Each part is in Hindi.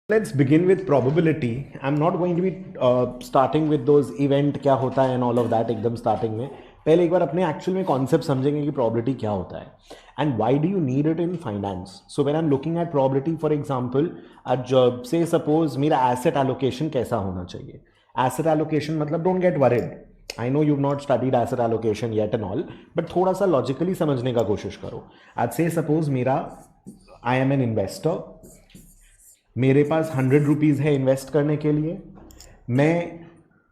Let's begin with probability. I'm not going to be starting with those event क्या होता है and all of that एकदम starting में. पहले एक बार अपने actual में concept समझेंगे कि probability क्या होता है and why do you need it in finance. So when I'm looking at probability, for example, आज say suppose मेरा asset allocation कैसा होना चाहिए. Asset allocation मतलब don't get worried. I know you've not studied asset allocation yet and all, but थोड़ा सा logically समझने का कोशिश करो. आज say suppose मेरा I am an investor. मेरे पास 100 रुपीज़ है इन्वेस्ट करने के लिए. मैं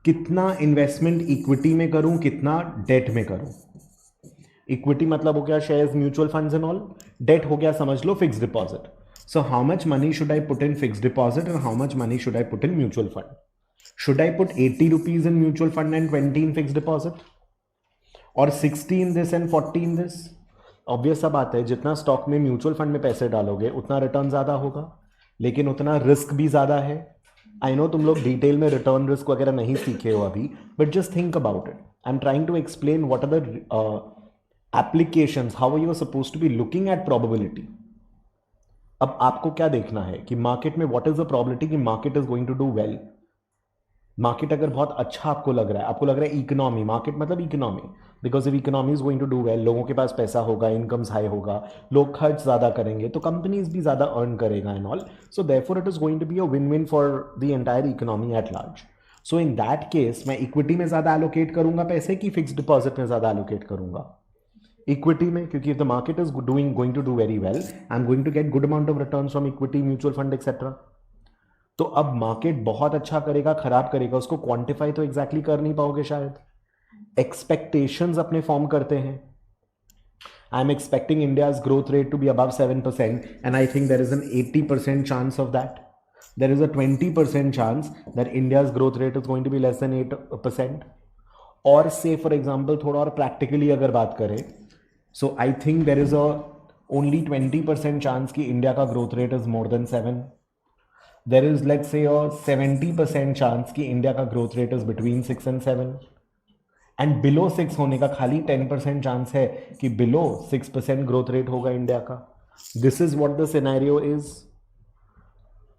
कितना इन्वेस्टमेंट इक्विटी में करूं, कितना डेट में करूं. इक्विटी मतलब हो गया shares, mutual funds and all. Debt हो गया समझ लो fix deposit. So how much money should I put in fix deposit and how much money should I put in mutual fund. Should I put 80 rupees in mutual fund and 20 in fix deposit, और 60 in this and 40 in this. Obvious सा बात है, जितना स्टॉक में म्यूचुअल फंड में पैसे डालोगे उतना रिटर्न ज़्यादा होगा, लेकिन उतना रिस्क भी ज़्यादा है. आई नो तुम लोग डिटेल में रिटर्न रिस्क वगैरह नहीं सीखे हो अभी, but just think about it. I am trying to explain what are the applications, how you are suppose to be looking at probability. अब आपको क्या देखना है कि मार्केट में व्हाट इज द प्रोबेबिलिटी कि market is going to do well. Market अगर बहुत अच्छा आपको लग रहा है इकोनॉमी, मार्केट मतलब economy, because if economy is going to do well, लोगों के पास पैसा होगा, इनकम्स हाई होगा, लोग खर्च ज़्यादा करेंगे, तो कंपनीज भी ज़्यादा अर्न करेगा and all. So therefore it is going to be a win win for the entire economy at large. So in that case मैं इक्विटी में ज़्यादा एलोकेट करूंगा पैसे कि फिक्स डिपॉजिट में ज़्यादा एलोकेट करूंगा. इक्विटी में, क्योंकि if the market is going to do very well, I am going to get good amount of return from equity, mutual fund etcetera. तो अब मार्केट बहुत अच्छा करेगा, खराब करेगा, उसको क्वांटिफाई तो एग्जैक्टली कर नहीं पाओगे शायद. एक्सपेक्टेशंस अपने फॉर्म करते हैं. I am expecting India's growth rate to be above 7% and I think there is an 80% chance of that. There is a 20% chance that India's growth rate is going to be less than 8%. और से फॉर एग्जाम्पल थोड़ा और प्रैक्टिकली अगर बात करें, so I think there is a only 20% chance कि इंडिया का growth rate is more than 7. There is, let's say, a 70% chance कि इंडिया का growth rate is between 6 and 7, and below 6 होने का खाली 10% चांस है कि बिलो 6% ग्रोथ रेट होगा इंडिया का. This is what the scenario is.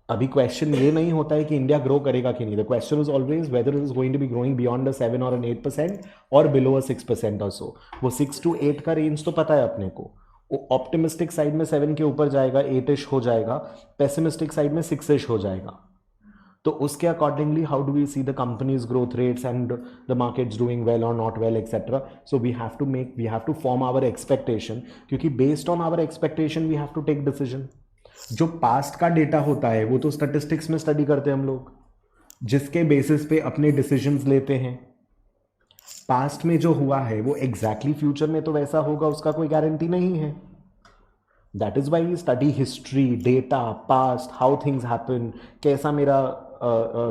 अभी क्वेश्चन ये नहीं होता है कि इंडिया ग्रो करेगा कि नहीं. The question is always whether it is going to be growing beyond 7 और 8% और बिलो 6% और सो. वो 6 to 8 का रेंज तो पता है अपने को. ऑप्टिमिस्टिक साइड में 7 के ऊपर जाएगा, 8ish हो जाएगा, पेसिमिस्टिक साइड में 6ish हो जाएगा. तो उसके accordingly how do we see the companies growth rates and the markets doing well और not well etcetera. So we have to form our expectation, क्योंकि based on our expectation we have to take decision. जो पास्ट का डेटा होता है वो तो स्टैटिस्टिक्स में स्टडी करते हैं हम लोग, जिसके बेसिस पे अपने डिसीजंस लेते हैं. पास्ट में जो हुआ है वो एग्जैक्टली फ्यूचर में तो वैसा होगा, उसका कोई गारंटी नहीं है. That is why we study history, data, past, how things happen, कैसा मेरा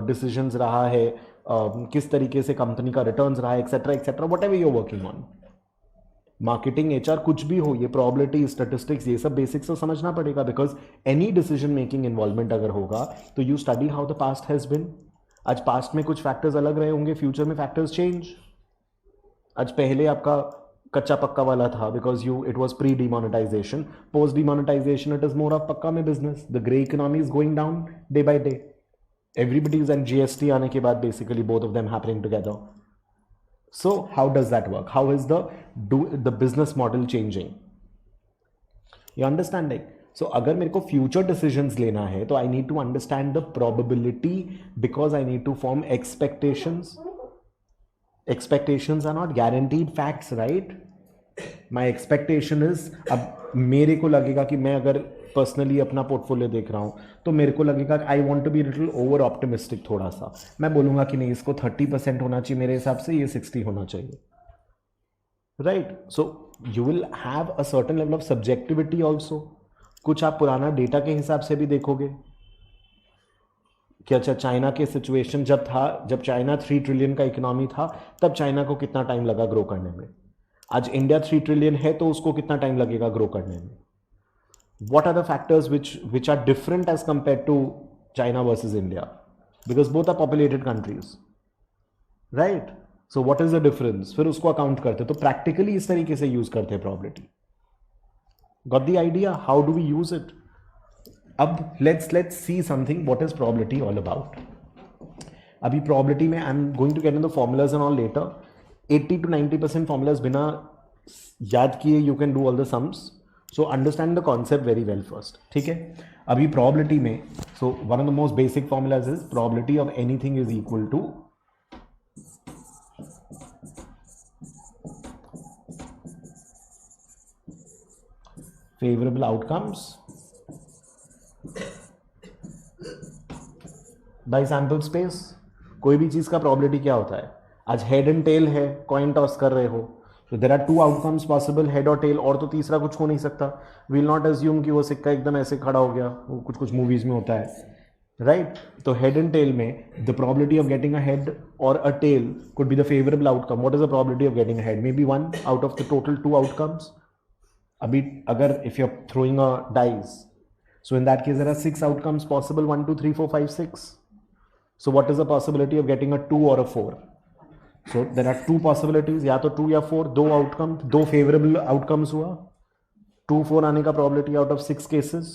डिसीजंस रहा है, किस तरीके से कंपनी का रिटर्न्स रहा है, etcetera etcetera, whatever you are working on. Marketing, HR, कुछ भी हो, ये प्रोबेबिलिटी, स्टैटिस्टिक्स, ये सब बेसिक्स तो समझना पड़ेगा, because any decision making involvement अगर होगा तो you study how the past has been. आज पास्ट में कुछ फैक्टर्स अलग रहे होंगे, फ्यूचर में फैक्टर्स चेंज. आज पहले आपका कच्चा पक्का वाला था because it was pre demonetisation. Post demonetisation it is more of पक्का में business. The grey economy is going down day by day. Everybody is and GST आने के बाद basically both of them happening together. So how does that work? How is the business model changing? You understanding? So अगर मेरे को फ्यूचर डिसीजंस लेना है तो I need to understand the probability, because I need to form expectations. Expectations are not guaranteed facts, right? My expectation is, अब मेरे को लगेगा कि मैं अगर पर्सनली अपना पोर्टफोलियो देख रहा हूँ तो मेरे को लगेगा I want to be little over optimistic. थोड़ा सा मैं बोलूँगा कि नहीं, इसको 30% होना चाहिए मेरे हिसाब से, ये 60 होना चाहिए, right? So you will have a certain level of subjectivity also. कुछ आप पुराना डेटा के हिसाब से भी देखोगे कि अच्छा चाइना के सिचुएशन जब चाइना 3 ट्रिलियन का इकोनॉमी था, तब चाइना को कितना टाइम लगा ग्रो करने में. आज इंडिया 3 ट्रिलियन है तो उसको कितना टाइम लगेगा ग्रो करने में. What are the factors which are different as compare to China versus India, because both are populated countries, right? So what is the difference? फिर उसको अकाउंट करते. तो प्रैक्टिकली इस तरीके से यूज करते हैं probability. Got the idea? How do we use it? अब let's see something what is probability all about. अभी प्रोबेबिलिटी में I am going to get in the formulas and all later. 80 to 90% formulas बिना याद किए you can do all the sums. So understand the concept very well first. ठीक है. अभी प्रोबेबिलिटी में so one of the most basic formulas is probability of anything is equal to favorable outcomes by sample space. कोई भी चीज का प्रोबेबिलिटी क्या होता है? आज हेड एंड टेल है, कॉइन टॉस कर रहे हो, तो there are two outcomes possible, head और टेल, और तो तीसरा कुछ हो नहीं सकता. विल नॉट अज्यूम कि वो सिक्का एकदम ऐसे खड़ा हो गया, वो कुछ कुछ मूवीज में होता है, राइट? तो हेड एंड टेल में the probability of getting a head और a tail could be the favourable outcome. What is the probability of getting a head? Maybe 1 out of the total 2 outcomes. अभी अगर if you are throwing a dice, so in that case there are 6 outcomes possible, 1 2 3 4 5 6. So what is the possibility of getting a 2 or a 4? So there are 2 possibilities, या तो 2 या 4, 2 आउटकम, 2 फेवरेबल आउटकम्स हुआ, 2 4 आने का प्रोबेबिलिटी आउट ऑफ 6 केसेस.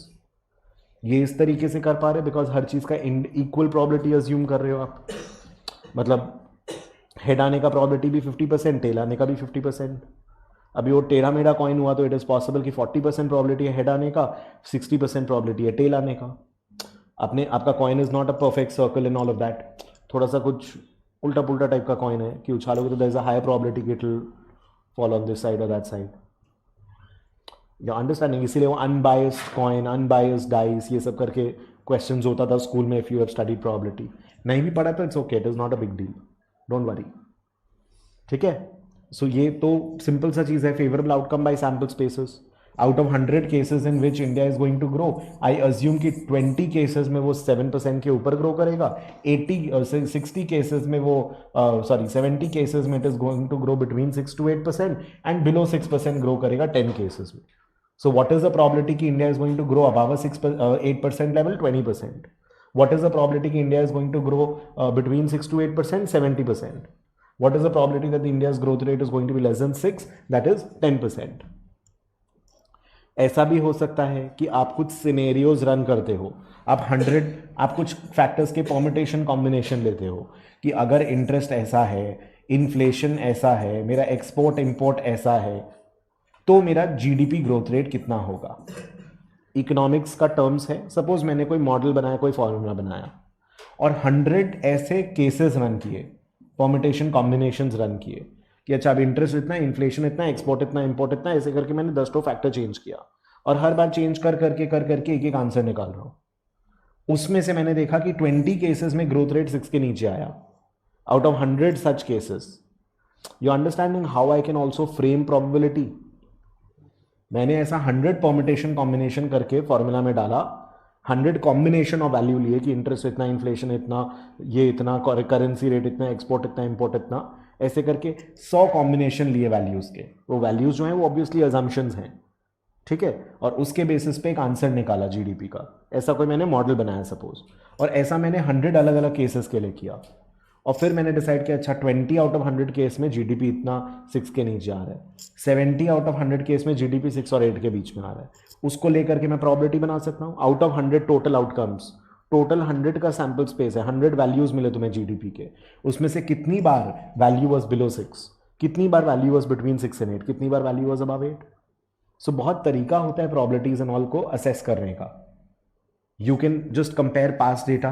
ये इस तरीके से कर पा रहे बिकॉज हर चीज का इक्वल प्रोबेबिलिटी अज्यूम कर रहे हो आप. मतलब हेड आने का प्रोबेबिलिटी भी 50%, टेल आने का भी 50%. अभी वो टेढ़ा मेढ़ा कॉइन हुआ तो इट इज पॉसिबल कि 40% प्रोबेबिलिटी है हेड आने का, 60% प्रोबेबिलिटी है टेल आने का. अपने आपका coin is not a perfect circle in all of that. थोड़ा सा कुछ उल्टा पुल्टा टाइप का कॉइन है कि उछालोगे तो there is a high probability कि it will fall on this side और दैट साइड. या अंडरस्टैंडिंग. इसीलिए वो अनबायस्ड कॉइन, अनबायस्ड डाइस, ये सब करके क्वेश्चंस होता था स्कूल में. If you have studied probability, नहीं भी पढ़ा तो it's okay, it is not a big deal, don't worry. ठीक है. सो ये तो सिंपल सा चीज है. Favourable outcome by sample spaces. Out of 100 cases in which India is going to grow, I assume कि 20 केसेस में वो 7% के ऊपर ग्रो करेगा. 60 केसेस में वो 70 केसेस में it is going to grow between 6 to 8% and below 6% grow करेगा 10 केसेस में. So what is the probability कि India is going to grow above 8% level? 20%. What is the probability कि India is going to grow between 6 to 8%? 70%. What is the probability that the India's growth rate is going to be less than 6? That is 10%. ऐसा भी हो सकता है कि आप कुछ सिनेरियोज रन करते हो, आप कुछ फैक्टर्स के परम्यूटेशन कॉम्बिनेशन लेते हो कि अगर इंटरेस्ट ऐसा है, इन्फ्लेशन ऐसा है, मेरा एक्सपोर्ट इंपोर्ट ऐसा है, तो मेरा जीडीपी ग्रोथ रेट कितना होगा. इकोनॉमिक्स का टर्म्स है. सपोज मैंने कोई मॉडल बनाया, कोई फॉर्मूला बनाया और 100 ऐसे केसेस रन किए, परम्यूटेशन कॉम्बिनेशंस रन किए कि अच्छा अब इंटरेस्ट इतना, इन्फ्लेशन इतना, एक्सपोर्ट इतना, इंपोर्ट इतना, ऐसे करके मैंने 10 फैक्टर चेंज किया और हर बार चेंज कर करके एक एक आंसर निकाल रहा हूं. उसमें से मैंने देखा कि 20 केसेस में ग्रोथ रेट 6 के नीचे आया out of 100 such cases. You understanding how I can also frame probability. मैंने ऐसा 100 परम्यूटेशन कॉम्बिनेशन करके फॉर्मूला में डाला, 100 कॉम्बिनेशन ऑफ वैल्यू लिए कि इंटरेस्ट इतना, इन्फ्लेशन इतना, ये इतना, करेंसी रेट इतना, एक्सपोर्ट इतना, इंपोर्ट इतना, ऐसे करके 100 कॉम्बिनेशन लिए वैल्यूज के. वो वैल्यूज जो हैं वो ऑब्वियसली अजम्पशंस हैं. ठीक है. और उसके बेसिस पे एक आंसर निकाला जीडीपी का. ऐसा कोई मैंने मॉडल बनाया सपोज, और ऐसा मैंने 100 अलग अलग केसेस के लिए किया. और फिर मैंने डिसाइड किया अच्छा 20 आउट ऑफ 100 केस में जीडीपी इतना 6 के नीचे आ रहा है, 70 आउट ऑफ 100 केस में जीडीपी 6 और 8 के बीच में आ रहा है. उसको लेकर के मैं प्रोबेबिलिटी बना सकता हूँ. Out of 100 total outcomes, total 100 का सैंपल स्पेस है, 100 वैल्यूज मिले तुम्हें जीडीपी के, उसमें से कितनी बार वैल्यू वॉज बिलो 6, कितनी बार वैल्यू वॉज बिटवीन 6 and 8, कितनी बार वैल्यू वॉज अबव 8. सो बहुत तरीका होता है प्रोबेबिलिटीज एंड ऑल को असेस करने का. You can just compare past data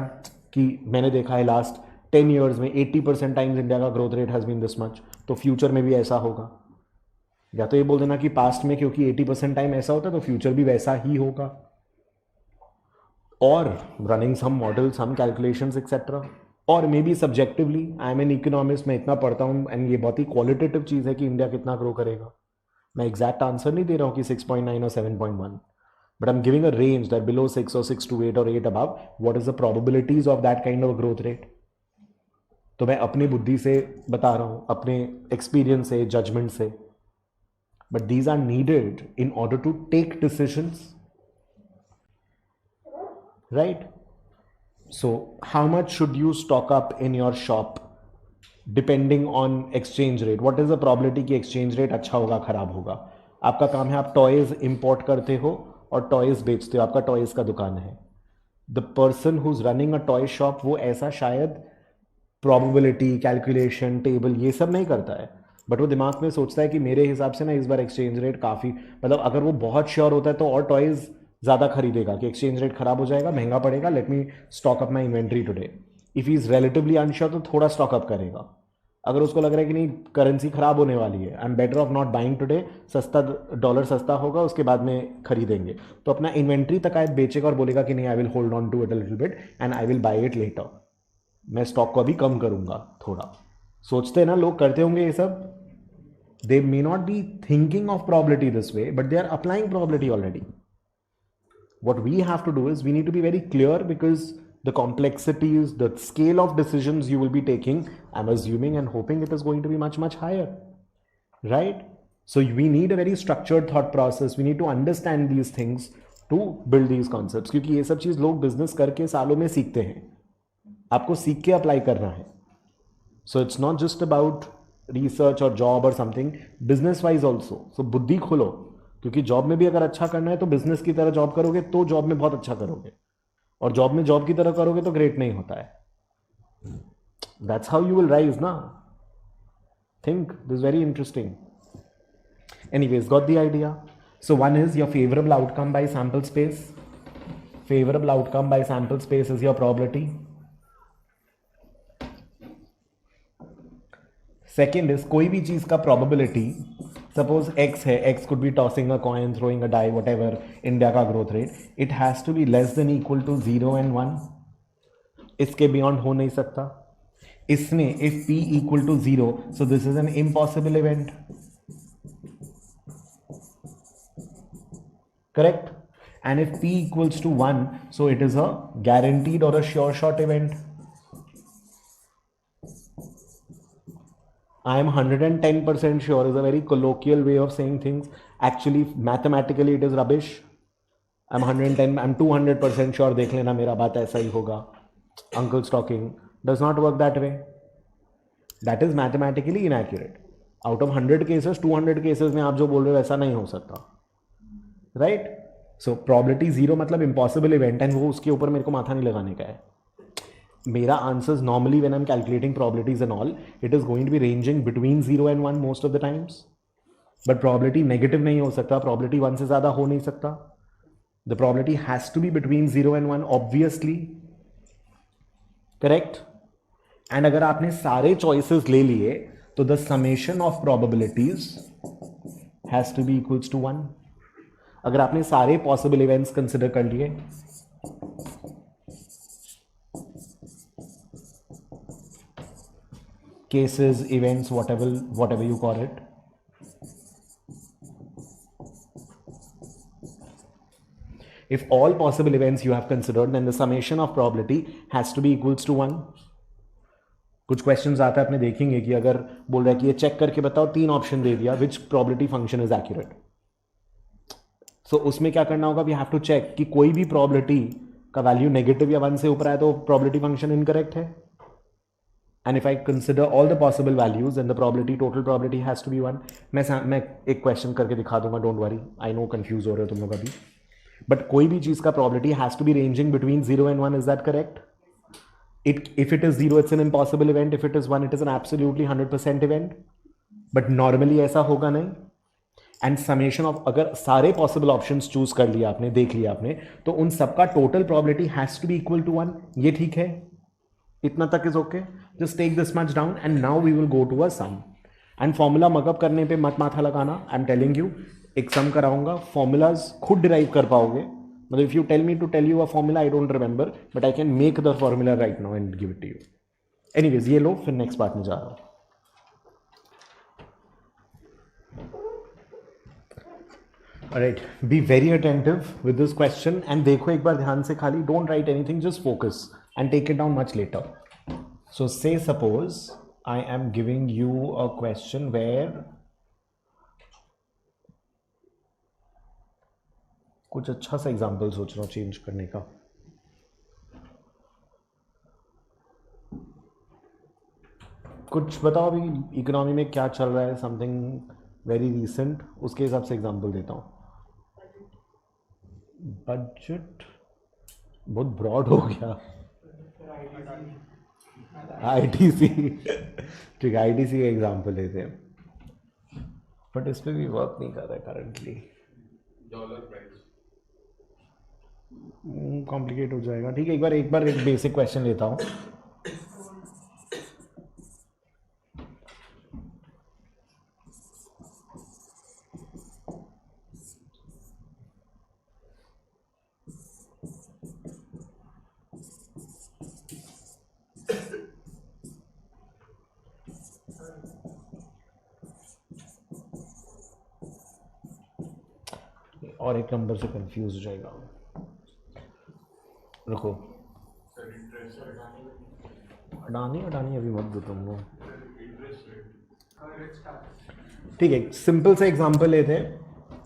कि मैंने देखा है लास्ट 10 ईयर्स में 80% टाइम्स इंडिया का growth rate has been this much, तो फ्यूचर में भी ऐसा होगा. या तो ये बोल देना कि पास्ट में क्योंकि 80% टाइम ऐसा होता है तो फ्यूचर भी वैसा ही होगा. और रनिंग सम मॉडल, सम कैलकुलेशंस एक्सेट्रा. और may be subjectively, I am an economist, मैं इतना पढ़ता हूँ एंड ये बहुत ही क्वालिटेटिव चीज़ है कि इंडिया कितना ग्रो करेगा. मैं एग्जैक्ट आंसर नहीं दे रहा हूँ कि 6.9 और 7.1, but I am giving a range that below 6 or 6 to 8 or 8 above, what is the probabilities of that kind of growth rate. तो मैं अपनी बुद्धि से बता रहा हूँ, अपने एक्सपीरियंस से, जजमेंट से. But these are needed in order to take decisions, right? So how much should you stock up in your shop depending on exchange rate? What is the probability कि exchange rate अच्छा होगा, खराब होगा? आपका काम है, आप टॉयज इंपोर्ट करते हो और टॉयज बेचते हो, आपका टॉयज का दुकान है, the person who is running a toy shop वो ऐसा शायद प्रोबेबिलिटी कैलकुलेशन टेबल ये सब नहीं करता है, बट वो दिमाग में सोचता है कि मेरे हिसाब से ना इस बार एक्सचेंज रेट काफ़ी, मतलब अगर वो बहुत श्योर होता है तो और टॉयज ज़्यादा खरीदेगा कि एक्सचेंज रेट खराब हो जाएगा, महंगा पड़ेगा, let me stock up my inventory today. If he is relatively unsure तो थोड़ा स्टॉक अप करेगा। अगर उसको लग रहा है कि नहीं करेंसी खराब होने वाली है, I am better of not buying today, सस्ता डॉलर सस्ता होगा उसके बाद में खरीदेंगे, तो अपना इन्वेंट्री तक आयत बेचेगा और बोलेगा कि नहीं I will hold on to it a little bit and I will buy it later, मैं स्टॉक को अभी कम करूंगा थोड़ा। सोचते हैं ना लोग, करते होंगे ये सब। They may not be thinking of probability this way but they are applying probability already. What we have to do is we need to be very clear because the complexities, the scale of decisions you will be taking, I'm assuming and hoping it is going to be much, much higher, right? So we need a very structured thought process. We need to understand these things to build these concepts, क्योंकि ये सब चीज़ लोग बिजनेस करके सालों में सीखते हैं, आपको सीख के अप्लाई करना है। So it's not just about research और जॉब और समथिंग, बिजनेस वाइज ऑल्सो। सो बुद्धि खोलो, क्योंकि जॉब में भी अगर अच्छा करना है तो बिजनेस की तरह जॉब करोगे तो जॉब में बहुत अच्छा करोगे, और जॉब में जॉब की तरह करोगे तो ग्रेट नहीं होता है। That's how you will rise ना। Think this very interesting. Anyways, got the idea. So one is your favourable outcome by sample space, favourable outcome by sample space is your probability. Second is कोई भी चीज का प्रोबेबिलिटी, सपोज एक्स है, X could be tossing a coin, throwing a die, whatever, India का growth rate, it has to be less than equal to 0 and 1, इसके बियॉन्ड हो नहीं सकता। इसमें if p equal to 0, so this is an impossible event, correct? And if p equals to 1, so it is a guaranteed or a sure shot event. I am 110% sure is a very colloquial way of saying things. Actually, mathematically it is rubbish. I'm 110, I'm 200% sure, देख लेना मेरा बात ऐसा ही होगा. Uncle's talking does not work that way. That is mathematically inaccurate. Out of 100 cases, 200 cases में आप जो बोल रहे हो ऐसा नहीं हो सकता. Right? So probability 0 मतलब impossible event, and वो उसके ऊपर मेरे को माथा नहीं लगाने का है. मेरा answers normally when I'm calculating probabilities and all, it is going to be ranging between 0 and 1 most of the times. But probability negative नहीं हो सकता, probability 1 से ज़्यादा हो नहीं सकता. The probability has to be between 0 and 1 obviously. Correct? And अगर आपने सारे choices ले लिए तो the summation of probabilities has to be equals to 1. अगर आपने सारे possible events consider कर लिए, cases, events, whatever you call it, if all possible events you have considered, then the summation of probability has to be equals to 1. कुछ क्वेश्चंस आता है अपने देखेंगे कि अगर बोल रहा है कि ये चेक करके बताओ, 3 ऑप्शन दे दिया, विच प्रोबेबिलिटी फंक्शन इज एक्यूरेट। सो उसमें क्या करना होगा, वी हैव टू चेक कि कोई भी प्रोबेबिलिटी का वैल्यू नेगेटिव या 1 से ऊपर आए तो प्रोबेबिलिटी फंक्शन इनकरेक्ट है। And if I consider all the possible values and the probability, total probability has to be 1। मैं एक क्वेश्चन करके दिखा दूंगा, don't worry, I know confuse हो रहे हो तुम लोग अभी, बट कोई भी चीज का probability has to be ranging between 0 and 1, is that correct? If it is 0, it's an impossible event. If it is 1, it is an absolutely 100% event. But normally ऐसा होगा नहीं. And summation of, अगर सारे possible options choose कर लिया आपने, देख लिया आपने, तो उन सबका total probability has to be equal to 1. ये ठीक है, इतना तक is okay. Just take this much down and now we will go to a sum. And formula mug up करने पे मत माथा लगाना. I'm telling you, एक sum कराऊंगा, formulas खुद derive कर पाओगे. मतलब if you tell me to tell you a formula, I don't remember, but I can make the formula right now and give it to you. Anyways, ये लो, फिर next part में जा रहा हूँ. Alright, be very attentive with this question and देखो एक बार ध्यान से खाली, don't write anything, just focus and take it down much later. So say suppose I am giving you a question where कुछ अच्छा सा एग्जाम्पल सोच रहा हूँ चेंज करने का. कुछ बताओ अभी इकोनॉमी में क्या चल रहा है, समथिंग वेरी रीसेंट, उसके हिसाब से एग्जाम्पल देता हूँ. बजट बहुत ब्रॉड हो गया। आईटीसी, ठीक है, आईटीसी का एग्जाम्पल लेते हैं, बट इस पर भी वर्क नहीं कर रहा है करंटली। डॉलर प्राइस कॉम्प्लिकेट हो जाएगा। ठीक है, एक बार एक बेसिक क्वेश्चन लेता हूँ। और एक नंबर से कंफ्यूज हो जाएगा, रुको। सर इंटरेस्ट अडानी अभी मत दो तुम लोग। इंटरेस्ट रेट ठीक है, सिंपल से एग्जांपल लेते हैं।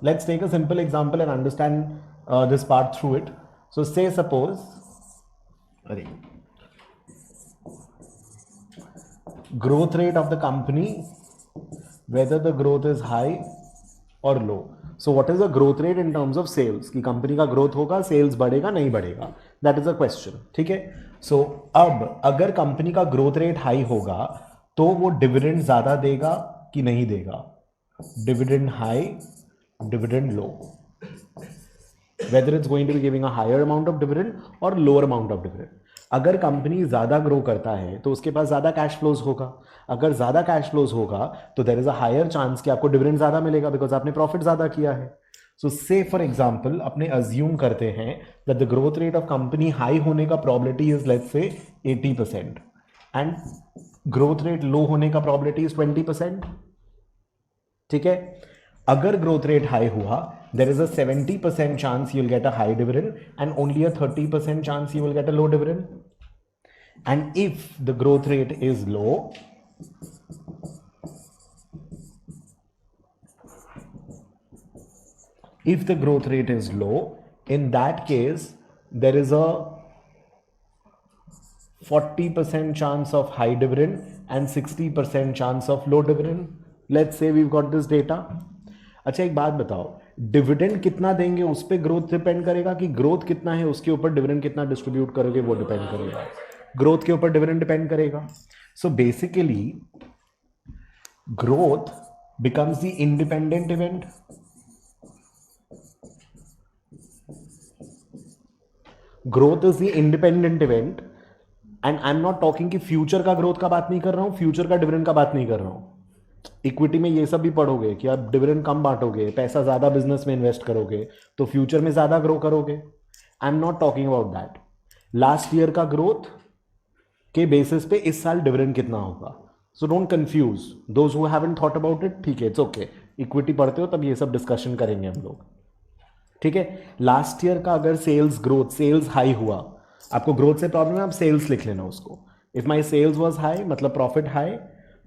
Let's take a simple example and understand this part through it. So say suppose, अरे, growth rate of the company, whether the growth is high or low. So what is the growth rate in terms of sales? कि कंपनी का ग्रोथ होगा, सेल्स बढ़ेगा नहीं बढ़ेगा, दैट इज अ क्वेश्चन। ठीक है, सो अब अगर कंपनी का ग्रोथ रेट हाई होगा तो वो डिविडेंड ज्यादा देगा कि नहीं देगा? Dividend high, dividend low, whether it's going to be giving a higher amount of dividend or lower amount of dividend. अगर कंपनी ज्यादा ग्रो करता है तो उसके पास ज्यादा कैश फ्लोज होगा। अगर ज्यादा कैश फ्लोज होगा तो there is a higher chance कि आपको डिविडेंड ज्यादा मिलेगा, बिकॉज आपने प्रॉफिट ज्यादा किया है। सो से फॉर एग्जांपल अपने अज्यूम करते हैं that the growth rate of company high होने का probability is let's say 80% and growth rate लो होने का प्रोबेबिलिटी इज 20%। ठीक है, अगर ग्रोथ रेट हाई हुआ, there is a 70% chance you'll get a high dividend and only a 30% chance you will get a low dividend. And if the growth rate is low, in that case there is a 40% chance of high dividend and 60% chance of low dividend. Let's say we've got this data. अच्छा, एक बात बताओ, डिविडेंड कितना देंगे उस पर ग्रोथ डिपेंड करेगा कि ग्रोथ कितना है उसके ऊपर डिविडेंड कितना डिस्ट्रीब्यूट करोगे वो डिपेंड करेगा? ग्रोथ के ऊपर डिविडेंड डिपेंड करेगा। So basically growth becomes the independent event, growth is the independent event and I am not talking कि फ्यूचर का ग्रोथ का बात नहीं कर रहा हूं, फ्यूचर का डिविडेंड का बात नहीं कर रहा हूं। इक्विटी में ये सब भी पढ़ोगे कि आप डिविडेंड कम बांटोगे, पैसा ज्यादा बिजनेस में इन्वेस्ट करोगे तो फ्यूचर में ज्यादा ग्रो करोगे। आई am not talking about that. Last year का ग्रोथ के बेसिस पे इस साल डिविडेंड कितना होगा। So don't confuse those who haven't thought about it. ठीक है, इट्स ओके, इक्विटी पढ़ते हो तब ये सब डिस्कशन करेंगे हम लोग। ठीक है, लास्ट ईयर का अगर सेल्स ग्रोथ, सेल्स हाई हुआ, आपको ग्रोथ से प्रॉब्लम है, आप सेल्स लिख लेना उसको। If my sales was high मतलब प्रॉफिट हाई,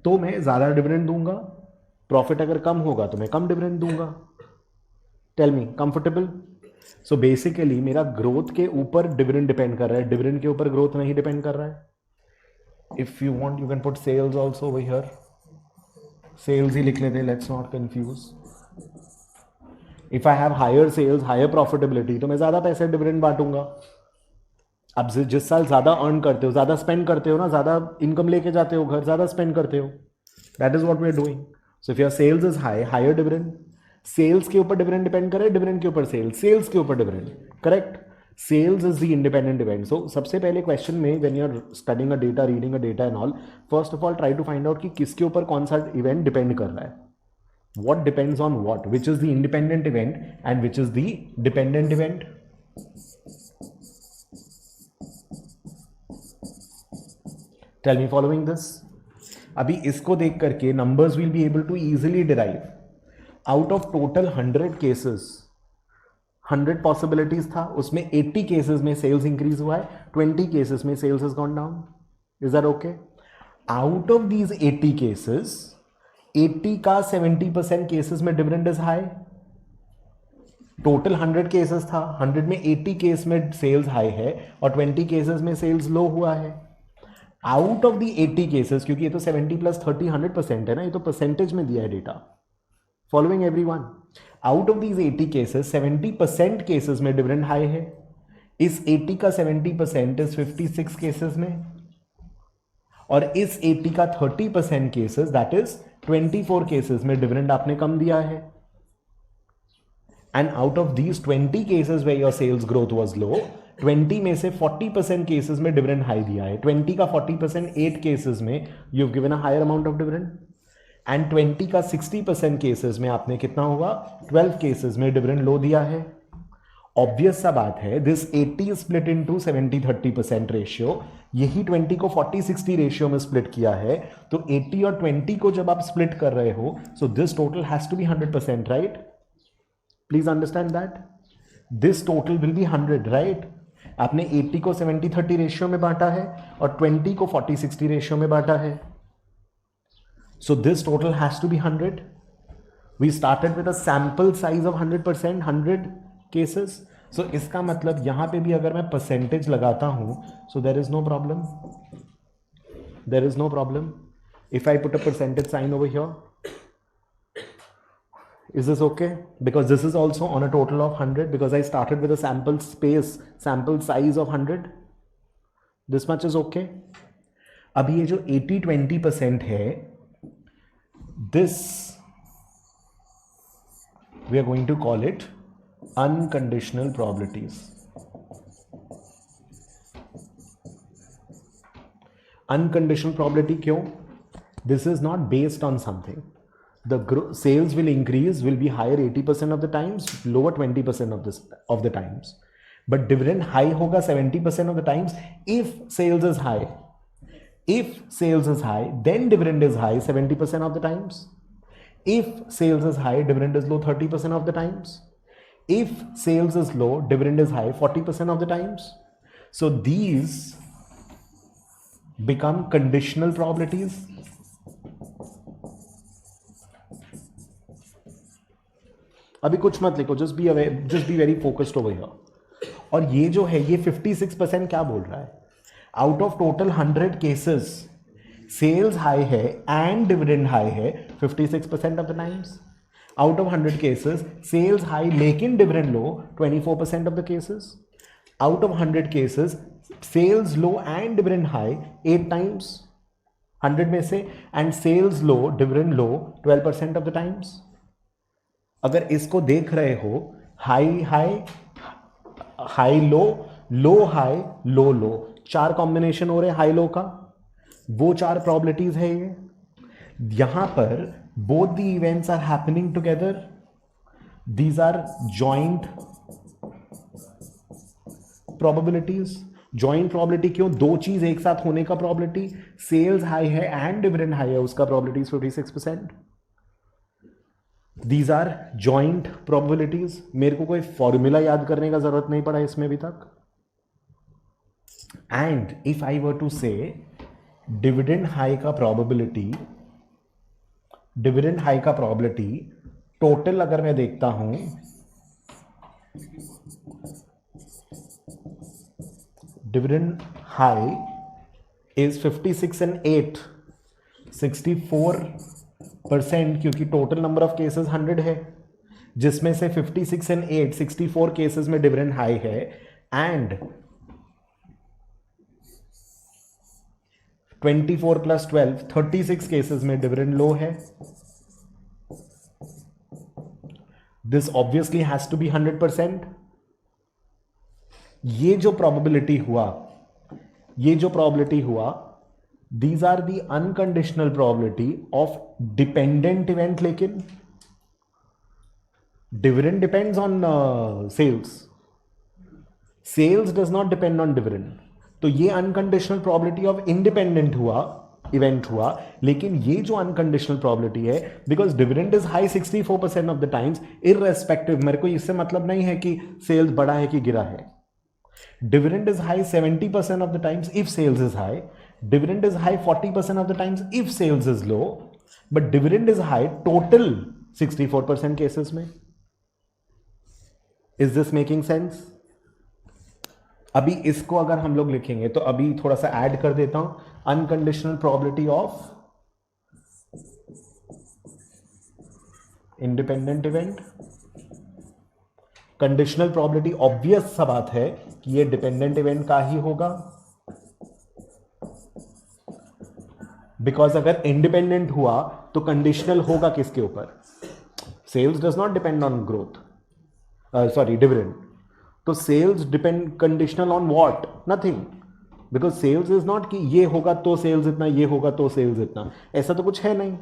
तो मैं ज्यादा डिविडेंड दूंगा। प्रॉफिट अगर कम होगा तो मैं कम डिविडेंड दूंगा। Tell me, comfortable? So basically मेरा ग्रोथ के ऊपर डिविडेंड डिपेंड कर रहा है, डिविडेंड के ऊपर ग्रोथ नहीं डिपेंड कर रहा है। If you want you can put sales also over here, sales ही लिख लेते, let's not confuse. If I have higher sales, higher profitability, तो मैं ज्यादा पैसे डिविडेंड बांटूंगा। अब जिस साल ज्यादा अर्न करते हो, ज्यादा स्पेंड करते हो ना, ज्यादा इनकम लेके जाते हो घर, ज्यादा स्पेंड करते हो, that is what we are doing. So if your sales is high, higher dividend. Sales के ऊपर डिविडेंड डिपेंड करे, डिविडेंड के ऊपर सेल्स, सेल्स के ऊपर dividend, correct? Sales is the independent event. सो सबसे पहले क्वेश्चन में when you are studying a data, reading a data and all, first of all try to find out कि किसके ऊपर कौन सा इवेंट डिपेंड कर रहा है। What depends on what? Which is the independent event and which is the dependent event? Tell me following this. अभी इसको देख करके numbers will be able to easily derive. Out of total 100 cases, 100 possibilities था, उसमें 80 cases में sales increase हुआ है, 20 cases में sales has gone down. Is that okay? Out of these 80 cases, 80 का 70% केसेस में dividend is high. Total 100 cases था, 100 में 80 केस में सेल्स हाई है और 20 केसेस में सेल्स लो हुआ है। आउट ऑफ द 80 केसेस, क्योंकि ये तो 70 + 30 100% है ना, ये तो परसेंटेज में दिया है data. Following everyone, out of these 80 cases 70% cases में डिविडेंड हाई है. इस 80 का 70% इज 56 केसेस में, और इस 80 का 30% केसेस दैट इज 24 केसेस में डिविडेंड आपने कम दिया है. And out of these 20 cases where your sales growth was low, 20 में से 40% केसेस में डिविडेंड हाई दिया है. 20 का 40% 8 केसेस में you have given a higher amount of dividend, and 20 का 60% केसेस में आपने कितना हुआ, 12 केसेस में डिविडेंड लो दिया है. ऑब्वियस सा बात है, दिस 80 स्प्लिट इनटू 70-30% रेशियो, यही 20 को 40-60 रेशियो में स्प्लिट किया है. तो 80 और 20 को जब आप स्प्लिट कर रहे हो, so this total has to be 100%, right? Please understand that this total will be 100, right? आपने 80 को 70-30 रेशियो में बांटा है और 20 को 40-60 रेशियो में बांटा है. So this total has to be 100. We started with a sample size of 100%, 100 cases. So इसका मतलब यहां पे भी अगर मैं परसेंटेज लगाता हूं, so there is no problem. There is no problem. If I put a percentage sign over here, is this okay? Because this is also on a total of 100 because I started with a sample space, sample size of 100. This much is okay. अभी ये जो 80-20% है, this we are going to call it unconditional probabilities. Unconditional probability क्यों? This is not based on something. The sales will increase, will be higher 80% of the times, lower 20% of the times. But dividend high होगा 70% of the times if sales is high. If sales is high, then dividend is high 70% of the times. If sales is high, dividend is low 30% of the times. If sales is low, dividend is high 40% of the times. So these become conditional probabilities. अभी कुछ मत लिखो, just be aware, just be very focused over here. और ये जो है, ये 56% क्या बोल रहा है? Out of total 100 cases sales high है एंड डिविडेंड हाई है 56% of the times. Out of 100 cases sales high लेकिन dividend low 24% of the cases. Out of 100 cases sales low and dividend high 8 times 100 में से, and sales low dividend low 12% of the times. अगर इसको देख रहे हो, high high high low, low high, low low, 4 combination हो रहे हाई लो का, वो 4 प्रोबेबिलिटीज है ये. यहां पर both the events are happening together, these are joint probabilities. Joint probability क्यों? दो चीज एक साथ होने का प्रोबेबिलिटी. सेल्स हाई है एंड डिविडेंड हाई है, उसका probability 56%. These are joint probabilities. मेरे को कोई फॉर्मूला याद करने का जरूरत नहीं पड़ा इसमें अभी तक. And if I were to say dividend high का probability total अगर मैं देखता हूं, dividend high is 56 and 8, 64%, क्योंकि टोटल नंबर ऑफ केसेस 100 है, जिसमें से 56 and 8, 64 केसेस में डिविडेंड हाई है, एंड 24 + 12 36 केसेस में डिविडेंड लो है. This obviously has to be 100%. ये जो प्रोबेबिलिटी हुआ, these are the unconditional probability of dependent event. लेकिन dividend depends on sales does not depend on dividend. तो ये unconditional probability of independent event हुआ. लेकिन ये जो अनकंडीशनल प्रोबेबिलिटी है, because dividend is high 64% of the times, irrespective, मेरे को इससे मतलब नहीं है कि सेल्स बढ़ा है कि गिरा है. Dividend is high 70% of the times if sales is high. Dividend is high 40% of the times if sales is low. But dividend is high total 64% cases में. Is this making sense? अभी इसको अगर हम लोग लिखेंगे तो अभी थोड़ा सा ऐड कर देता हूं. Unconditional probability of independent event conditional probability obvious सा बात है कि ये डिपेंडेंट इवेंट का ही होगा, बिकॉज अगर इंडिपेंडेंट हुआ तो कंडीशनल होगा किसके ऊपर? Sales does not depend on growth, sorry dividend. तो sales depend conditional on what? Nothing, because sales is not कि ये होगा तो सेल्स इतना, ये होगा तो सेल्स इतना, ऐसा तो कुछ है नहीं.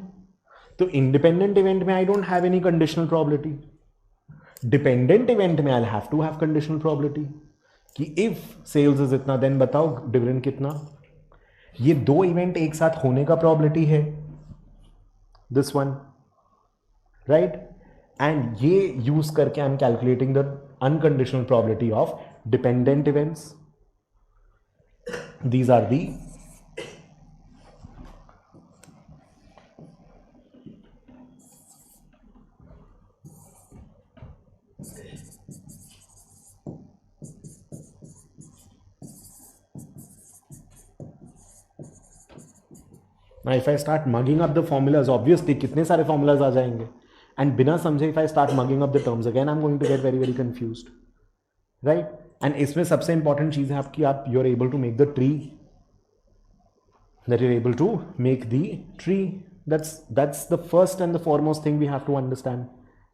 तो इंडिपेंडेंट इवेंट में I don't have any conditional probability. Dependent event में I have to have conditional probability कि इफ सेल्स इज इतना देन बताओ डिविडेंड कितना. ये दो इवेंट एक साथ होने का प्रॉबिलिटी है, दिस वन, राइट. एंड ये यूज करके I am calculating the unconditional probability of dependent events. These are the now if I start mugging up the formulas, obviously कितने सारे formulas आ जाएंगे, and बिना समझे if I start mugging up the terms again I'm going to get very very confused, right. And इसमें सबसे इंपॉर्टेंट चीज है आपकी, आप you are able to make the tree, that you're able to make the tree. That's the first and the foremost thing we have to understand,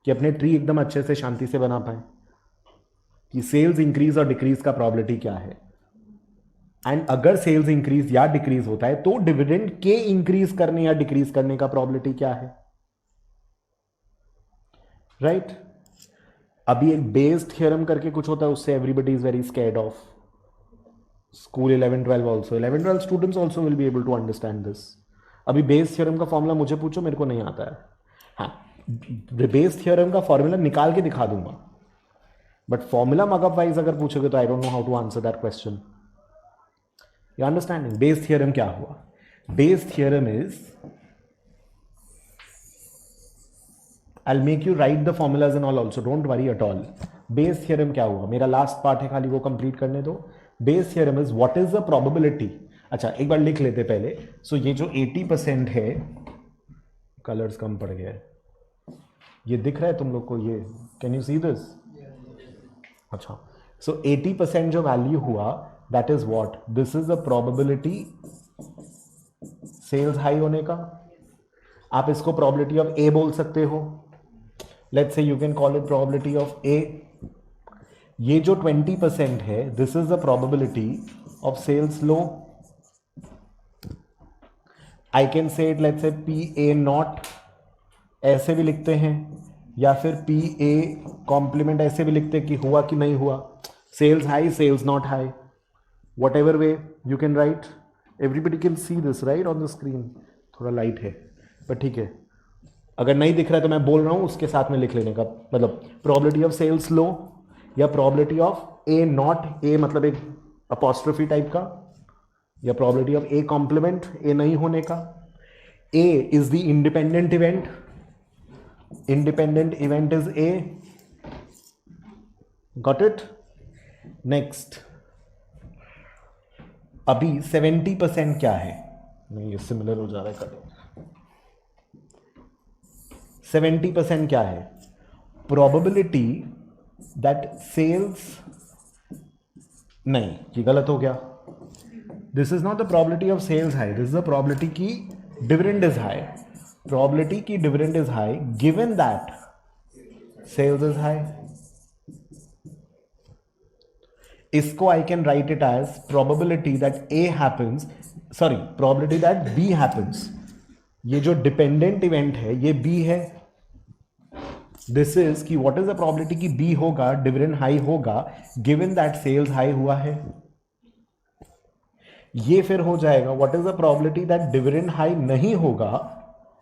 कि अपने ट्री एकदम अच्छे से शांति से बना पाए कि सेल्स इंक्रीज और डिक्रीज का प्रॉबिलिटी क्या है. एंड अगर सेल्स इंक्रीज या डिक्रीज होता है तो डिविडेंड के इंक्रीज करने या डिक्रीज करने का प्रॉबिलिटी क्या है, राइट. अभी एक बेस थ्योरम करके कुछ होता है, उससे everybody is very scared of. School 11-12 also, 11-12 students also will be able to understand this. अभी बेस थ्योरम का फॉर्मूला मुझे पूछो, मेरे को नहीं आता है. हाँ, बेस थ्योरम का फॉर्मूला निकाल के दिखा दूंगा, बट फॉर्मूला मगअप वाइज अगर पूछोगे तो I don't know how to answer that question. You understanding? Bayes theorem क्या हुआ? Bayes theorem is, I'll make you write the formulas and all also, don't worry at all. Base theorem क्या हुआ? मेरा लास्ट पार्ट है, खाली वो कंप्लीट करने दो. Base theorem is what is the probability. अच्छा एक बार लिख लेते पहले. सो ये जो 80% है, कलर्स कम पड़ गया है, ये दिख रहा है तुम लोग को? ये कैन यू सी दिस? अच्छा, सो 80% जो वैल्यू हुआ that is what? This is the probability sales high होने का. आप इसको प्रोबेबिलिटी ऑफ ए बोल सकते हो. Let's say you can call it probability of A. ये जो 20% है, this is the probability of sales low. I can say it let's say P A not, ऐसे भी लिखते हैं, या फिर पी ए कॉम्प्लीमेंट ऐसे भी लिखते हैं कि हुआ कि नहीं हुआ, sales high sales not high, whatever way you can write. Everybody can see this right on the screen. थोड़ा लाइट है पर ठीक है, अगर नहीं दिख रहा है तो मैं बोल रहा हूं उसके साथ में लिख लेने का. मतलब प्रोबेबिलिटी ऑफ सेल्स लो या probability of A not, A मतलब एक अपॉस्ट्रोफी टाइप का, या probability of A complement, A नहीं होने का. A is the independent event, independent event is A. Got it? Next, अभी 70% क्या है? नहीं, ये सिमिलर हो जा रहा है कलर. 70% क्या है? प्रोबेबिलिटी दैट सेल्स, नहीं ये गलत हो गया. This is not the probability of sales high, this is the probability की डिविडेंड इज हाई. प्रोबेबिलिटी की dividend is high given that sales is high. इसको I can write it as probability that A happens, sorry probability that B happens. ये जो डिपेंडेंट इवेंट है ये बी है. दिस इज कि व्हाट इज द प्रोबेबिलिटी कि बी होगा, डिविडेंड हाई होगा, गिवन दैट सेल्स हाई हुआ है. ये फिर हो जाएगा what is the probability that dividend high नहीं होगा,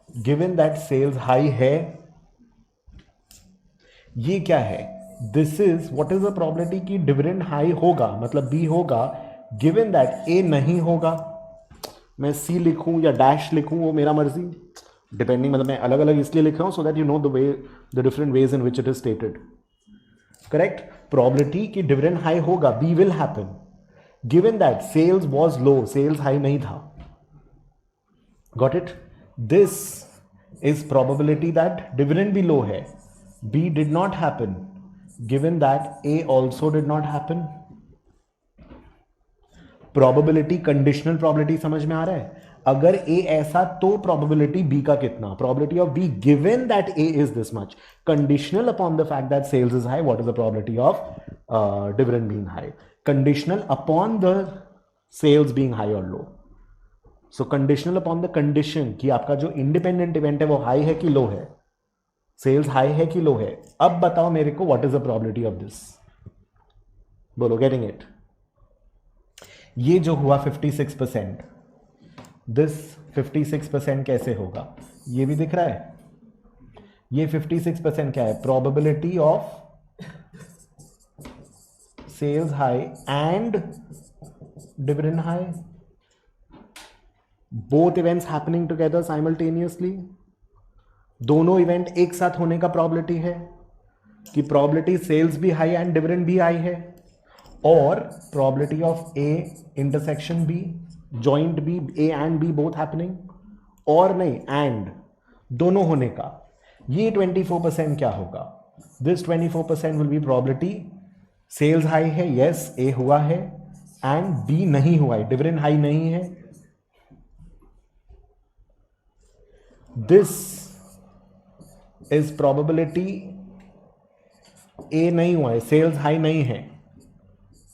गिवन दैट सेल्स हाई है. ये क्या है? This is what is the probability कि डिविडेंड हाई होगा, मतलब बी होगा, गिवन दैट ए नहीं होगा. मैं सी लिखूं या डैश लिखूं वो मेरा मर्जी, डिपेंडिंग, मतलब मैं अलग अलग इसलिए लिख रहा हूं so that you know the way, the different ways in which it is stated. Correct? Probability कि डिविडेंड हाई होगा, B will happen, given that sales was low, sales high नहीं था. Got it? This is probability that dividend भी लो है, B did not happen, given that A also did not happen. Probability, conditional probability समझ में आ रहा है? अगर ए ऐसा तो प्रोबेबिलिटी बी का कितना? Probability of B given that A is this much, conditional upon the fact that sales is high, what is the probability of dividend being high? Conditional upon the sales being high और low. So conditional upon the condition कि आपका जो इंडिपेंडेंट इवेंट है वो हाई है कि लो है, सेल्स हाई है कि लो है. अब बताओ मेरे को what is the probability of this? बोलो, गेटिंग इट? ये जो हुआ 56%, दिस 56% कैसे होगा? ये भी दिख रहा है. ये 56% क्या है? Probability of sales high and dividend high, both events happening together simultaneously. दोनों इवेंट एक साथ होने का प्रोबेबिलिटी है कि प्रोबेबिलिटी सेल्स भी हाई एंड डिविडेंड भी हाई है, और probability of A intersection B, joint B, A and B both happening, और नहीं एंड दोनों होने का. ये 24% क्या होगा? This 24% will be probability sales high है, यस ए हुआ है, एंड बी नहीं हुआ है, डिविडेंड हाई नहीं है. दिस इज प्रोबेबिलिटी ए नहीं हुआ है, सेल्स हाई नहीं है,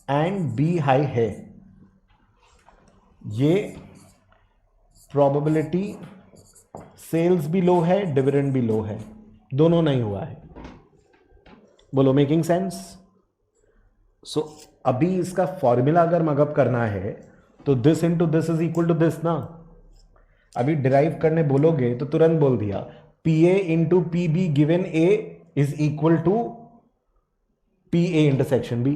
एंड बी हाई है. ये प्रोबेबिलिटी सेल्स भी लो है, डिविडेंड भी लो है, दोनों नहीं हुआ है. बोलो, मेकिंग सेंस? सो अभी इसका फॉर्मूला अगर मगअप करना है तो this into this is equal to this ना. अभी डिराइव करने बोलोगे तो तुरंत बोल दिया P A into P B given A is equal to P A intersection B.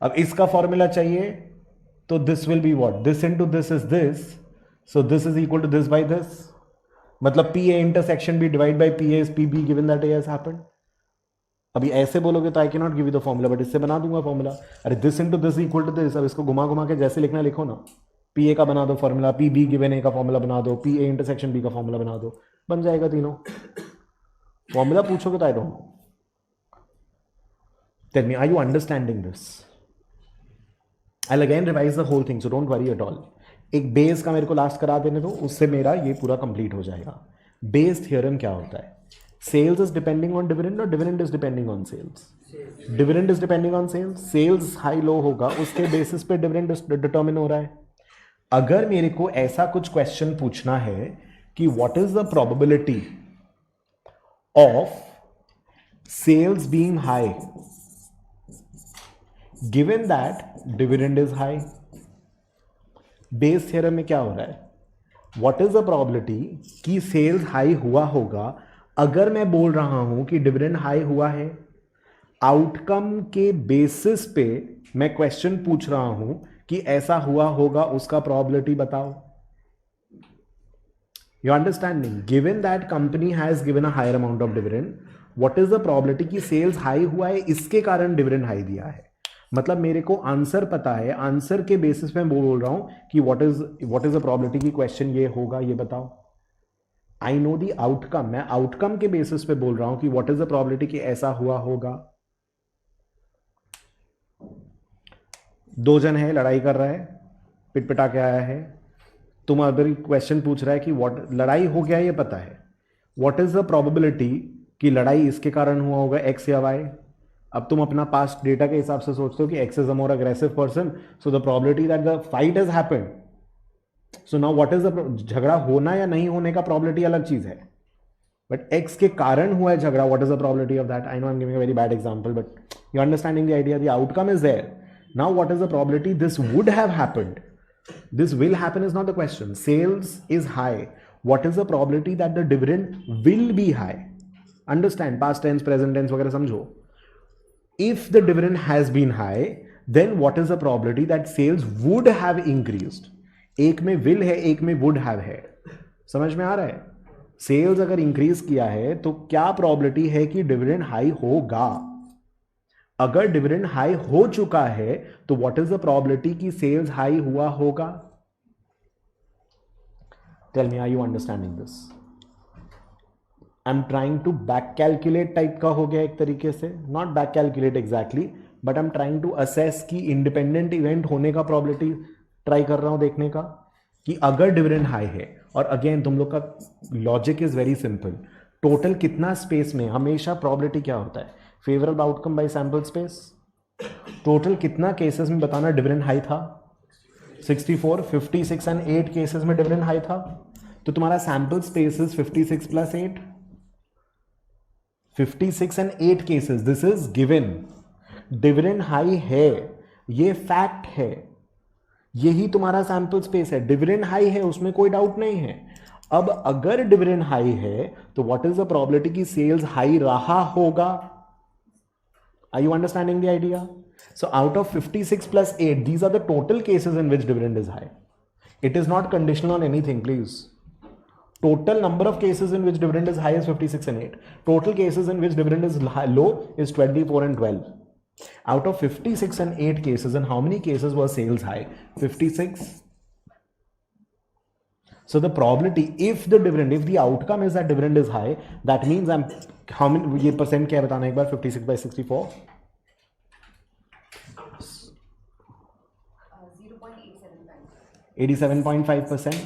अब इसका फॉर्मूला चाहिए तो this will be what? This into this is this, so this is equal to this by this. मतलब P A intersection B divide by P A is P B given that A has happened. अभी ऐसे बोलोगे तो I can not give you the formula, but इससे बना दूंगा फॉर्मूला. अरे this into this equal to this, अब इसको घुमा घुमा के जैसे लिखना लिखो ना. पी ए का बना दो formula, P B given A का फॉर्मूला बना दो, पी ए इंटरसेक्शन बी का फॉर्मूला बना दो, बन जाएगा तीनों. फॉर्मूला पूछोगे तो I don't know. Tell me, are you understanding this? I'll again revise the whole thing, so don't worry at all. एक बेस का मेरे को लास्ट करा देने दो, उससे मेरा ये पूरा कंप्लीट हो जाएगा. बेस थियरम क्या होता है? Sales is depending on dividend और dividend is depending on sales. Dividend is depending on sales. Sales high low होगा, उसके बेसिस पे डिविडेंड डिटर्मिन हो रहा है. अगर मेरे को ऐसा कुछ क्वेश्चन पूछना है कि what is the probability of sales being high given that dividend is high, Bayes theorem में क्या हो रहा है? व्हाट इज द प्रोबेबिलिटी कि सेल्स हाई हुआ होगा अगर मैं बोल रहा हूं कि डिविडेंड हाई हुआ है. आउटकम के बेसिस पे मैं क्वेश्चन पूछ रहा हूं कि ऐसा हुआ होगा, उसका प्रोबेबिलिटी बताओ. You understanding? Given that company has given a higher amount of dividend, what is the probability कि सेल्स हाई हुआ है, इसके कारण डिविडेंड हाई दिया है. मतलब मेरे को आंसर पता है, आंसर के बेसिस पे मैं बोल रहा हूं कि व्हाट इज द प्रोबेबिलिटी की क्वेश्चन ये होगा, ये बताओ. आई नो द आउटकम, मैं आउटकम के बेसिस पे बोल रहा हूं कि व्हाट इज द प्रोबेबिलिटी कि ऐसा हुआ होगा. दो जन है, लड़ाई कर रहा है, पिटपिटा के आया है, तुम अगर क्वेश्चन पूछ रहा है कि व्हाट लड़ाई हो गया, ये पता है, व्हाट इज द प्रोबेबिलिटी कि लड़ाई इसके कारण हुआ होगा, एक्स या वाई. अब तुम अपना पास्ट डेटा के हिसाब से सोचते हो कि x is a more aggressive person, so the probability that the fight has happened. So now what is the झगड़ा होना या नहीं होने का प्रोबेबिलिटी अलग चीज है, बट एक्स के कारण हुआ है झगड़ा, what is the probability of that? I know I am giving a very bad example, but you understanding the idea. The outcome is there. Now what is the probability this would have happened? This will happen is not the question. Sales is high. What is the probability that the dividend will be high? Understand, past tense, present tense वगैरह समझो. If the dividend has been high, then what is the probability that sales would have increased? एक में will है, एक में would have है. समझ में आ रहा है? सेल्स अगर इंक्रीज किया है तो क्या प्रोबेबिलिटी है कि डिविडेंड हाई होगा? अगर डिविडेंड हाई हो चुका है तो व्हाट इज द प्रोबेबिलिटी कि सेल्स हाई हुआ होगा? Tell me, are you understanding this? I am trying to back calculate type का हो गया एक तरीके से, not back calculate exactly, but I am trying to assess कि इंडिपेंडेंट इवेंट होने का प्रॉबिलिटी ट्राई कर रहा हूं देखने का कि अगर डिविडेंड हाई है, और अगेन तुम लोग का logic is very simple, total कितना स्पेस में हमेशा प्रॉबिलिटी क्या होता है, favourable outcome by sample space, total कितना केसेस में बताना डिविडेंड हाई था, 64, 56 एंड 8 केसेस में डिविडेंड हाई था, तो तुम्हारा sample space is 56 plus 8, 56 and 8 cases, this is given, dividend high है, ये फैक्ट है, यही तुम्हारा सैंपल स्पेस है, डिविडेंड हाई है, उसमें कोई डाउट नहीं है। अब अगर डिविडेंड हाई है तो व्हाट इज द प्रोबेबिलिटी कि सेल्स हाई रहा होगा? Are you understanding the idea? So out of 56 plus 8, these are the total cases in which dividend is high. It is not conditional on anything, please. Total number of cases in which dividend is high is 56 and 8. Total cases in which dividend is low is 24 and 12. Out of 56 and 8 cases, and how many cases were sales high? 56. So the probability, if the dividend, if the outcome is that dividend is high, that means I'm, how many, ये percent क्या है बताना एक बार, 56 by 64? 87.5%.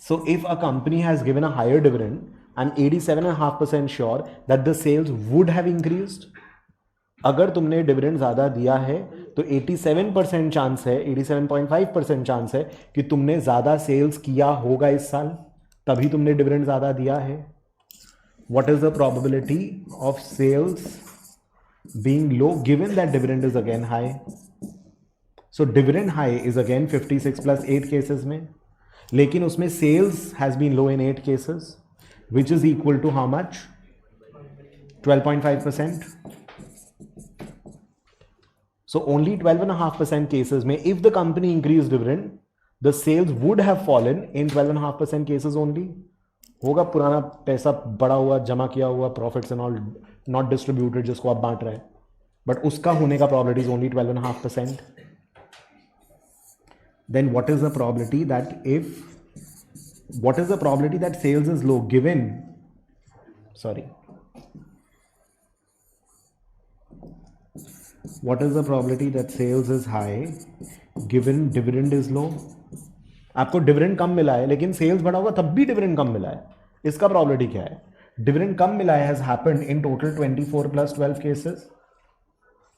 So if a company has given a higher dividend, I'm 87.5% sure that the sales would have increased. अगर तुमने डिविडेंड ज्यादा दिया है तो 87% चांस है, 87.5% चांस है कि तुमने ज्यादा सेल्स किया होगा इस साल, तभी तुमने डिविडेंड ज्यादा दिया है. What is the probability of sales being low given that dividend is again high? So dividend high is again 56 plus 8 cases में, लेकिन उसमें sales has been low in 8 cases, which is equal to how much? 12.5%. So only 12.5% cases में, if the company increased dividend, the sales would have fallen in 12.5% cases only. होगा पुराना पैसा बड़ा हुआ, जमा किया हुआ, profits and all not distributed, जिसको आप बांट रहे हैं, but उसका होने का probability is only 12.5%. Then what is the probability that what is the probability that sales is low given, what is the probability that sales is high given dividend is low? आपको डिविडेंड कम मिला है लेकिन सेल्स बढ़ा होगा तब भी डिविडेंड कम मिला है, इसका प्रोबेबिलिटी क्या है? डिविडेंड कम मिला है has happened in total 24 plus 12 cases,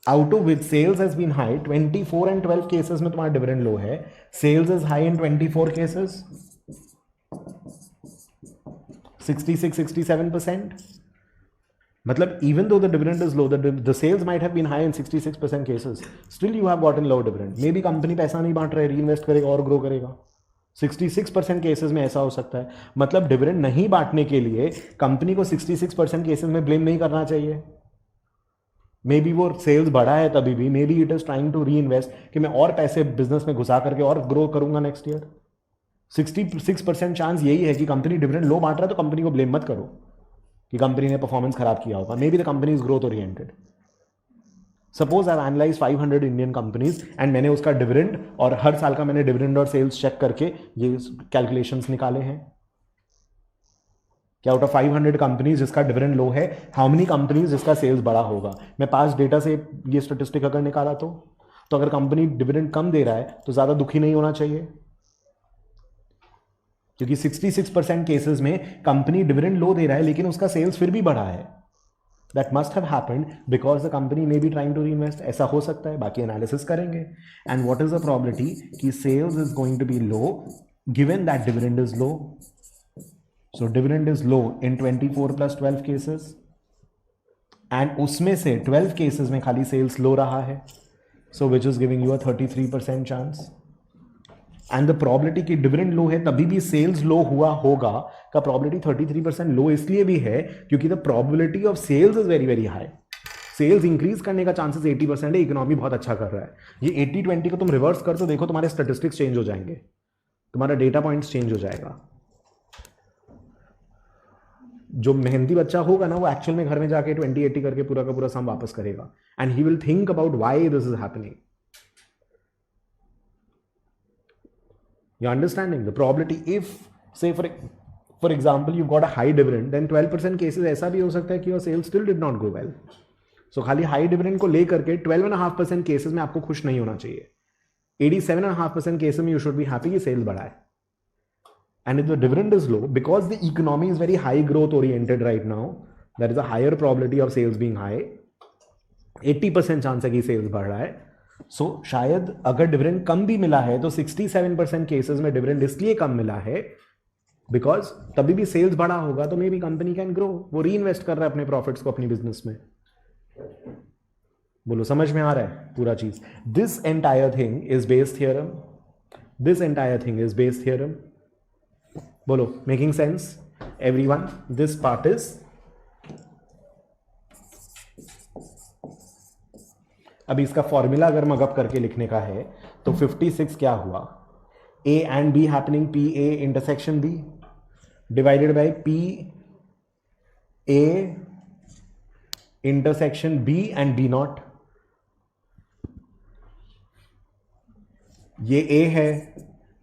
out of which sales has been high. 24 and 12 cases में तुम्हारा डिविडेंड लो है, sales is high in 24 cases, 66-67%. मतलब even though the dividend is low, the sales might have been high in 66% cases, still you have gotten low dividend. Maybe company पैसा नहीं बांट रहे, रीइन्वेस्ट करेगा और ग्रो करेगा. 66% केसेस में ऐसा हो सकता है. मतलब डिविडेंड नहीं बांटने के लिए कंपनी को 66% केसेस में ब्लेम नहीं करना चाहिए. मे बी वो सेल्स बढ़ा है तभी भी, maybe it is trying to reinvest कि मैं और पैसे बिजनेस में घुसा करके और ग्रो करूंगा नेक्स्ट ईयर. 66% चांस यही है कि कंपनी डिविडेंड लो बांट रहा है, तो कंपनी को ब्लेम मत करो कि कंपनी ने परफॉर्मेंस खराब किया होगा. May be the company is growth oriented. Suppose I analyse 500 Indian companies and मैंने उसका डिविडेंड और हर साल का मैंने डिविडेंड और सेल्स चेक करके ये कैलकुलेशंस निकाले हैं कि आउट ऑफ 500 कंपनीज जिसका डिविडेंड लो है, हाउ मेनी कंपनीज जिसका सेल्स बड़ा होगा. मैं पास्ट डेटा से ये स्टेटिस्टिक अगर निकाला तो अगर कंपनी डिविडेंड कम दे रहा है तो ज्यादा दुखी नहीं होना चाहिए, क्योंकि 66% केसेस में कंपनी डिविडेंड लो दे रहा है लेकिन उसका सेल्स फिर भी बढ़ा है. That must have happened because the company may be trying to reinvest. ऐसा हो सकता है, बाकी एनालिसिस करेंगे. And what is the probability कि sales is going to be low given that dividend is low. So dividend is low in 24 plus 12 cases, and उसमें से 12 cases में खाली sales low रहा है, so which is giving you a 33% chance. And the probability कि dividend low है तभी भी sales low हुआ होगा का probability 33% low इसलिए भी है क्योंकि the probability of sales is very very high. Sales increase करने का चांसेस 80% है, इकोनॉमी बहुत अच्छा कर रहा है. ये 80-20 को तुम रिवर्स कर तो देखो, तुम्हारे स्टेटिस्टिक्स चेंज हो जाएंगे, तुम्हारा डेटा पॉइंट्स चेंज हो जाएगा. जो मेहनती बच्चा होगा ना, वो एक्चुअल में घर में जाके 20-80 करके पूरा का पूरा सम वापस करेगा, and he will think about why this is happening. You understanding the probability? If say for example you got a high dividend, then 12% cases ऐसा भी हो सकता है कि your sales still did not go well. So खाली हाई डिविडेंड को लेकर के 12.5% केसेस में आपको खुश नहीं होना चाहिए. 87.5% केसेस में यू शुड बी हैप्पी कि सेल्स बढ़ा है. And if the dividend is low, because the economy is very high growth oriented right now, there is a higher probability of sales being high. 80% chance है कि सेल्स बढ़ रहा है. सो शायद अगर डिविडेंड कम भी मिला है तो 67% केसेस में डिविडेंड इसलिए कम मिला है बिकॉज तभी भी सेल्स बढ़ा होगा तो may be company can grow. वो री इन्वेस्ट कर रहा है अपने प्रॉफिट्स को अपनी बिजनेस में. बोलो समझ में आ रहा है पूरा चीज. This entire thing is based theorem. This entire thing is based theorem. बोलो making sense everyone. This part is अभी इसका फॉर्मूला अगर मगअप करके लिखने का है तो 56 क्या हुआ, A and B happening P A intersection B divided by P A intersection B and B not. ये ए है,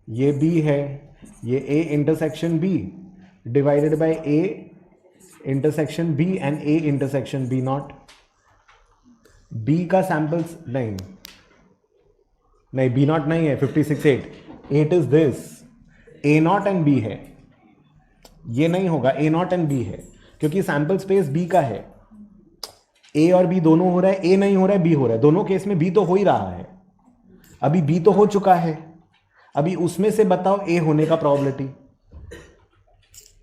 ये बी है, ये A intersection B divided by A intersection B and A intersection B not. B का सैंपल्स नहीं, बी नॉट नहीं है. 56 8 is this. A not and B है, ये नहीं होगा. ए नॉट एंड बी है क्योंकि सैंपल स्पेस बी का है. ए और बी दोनों हो रहा है, ए नहीं हो रहा है, बी हो रहा है. दोनों केस में बी तो हो ही रहा है. अभी बी तो हो चुका है, अभी उसमें से बताओ ए होने का प्रोबेबिलिटी.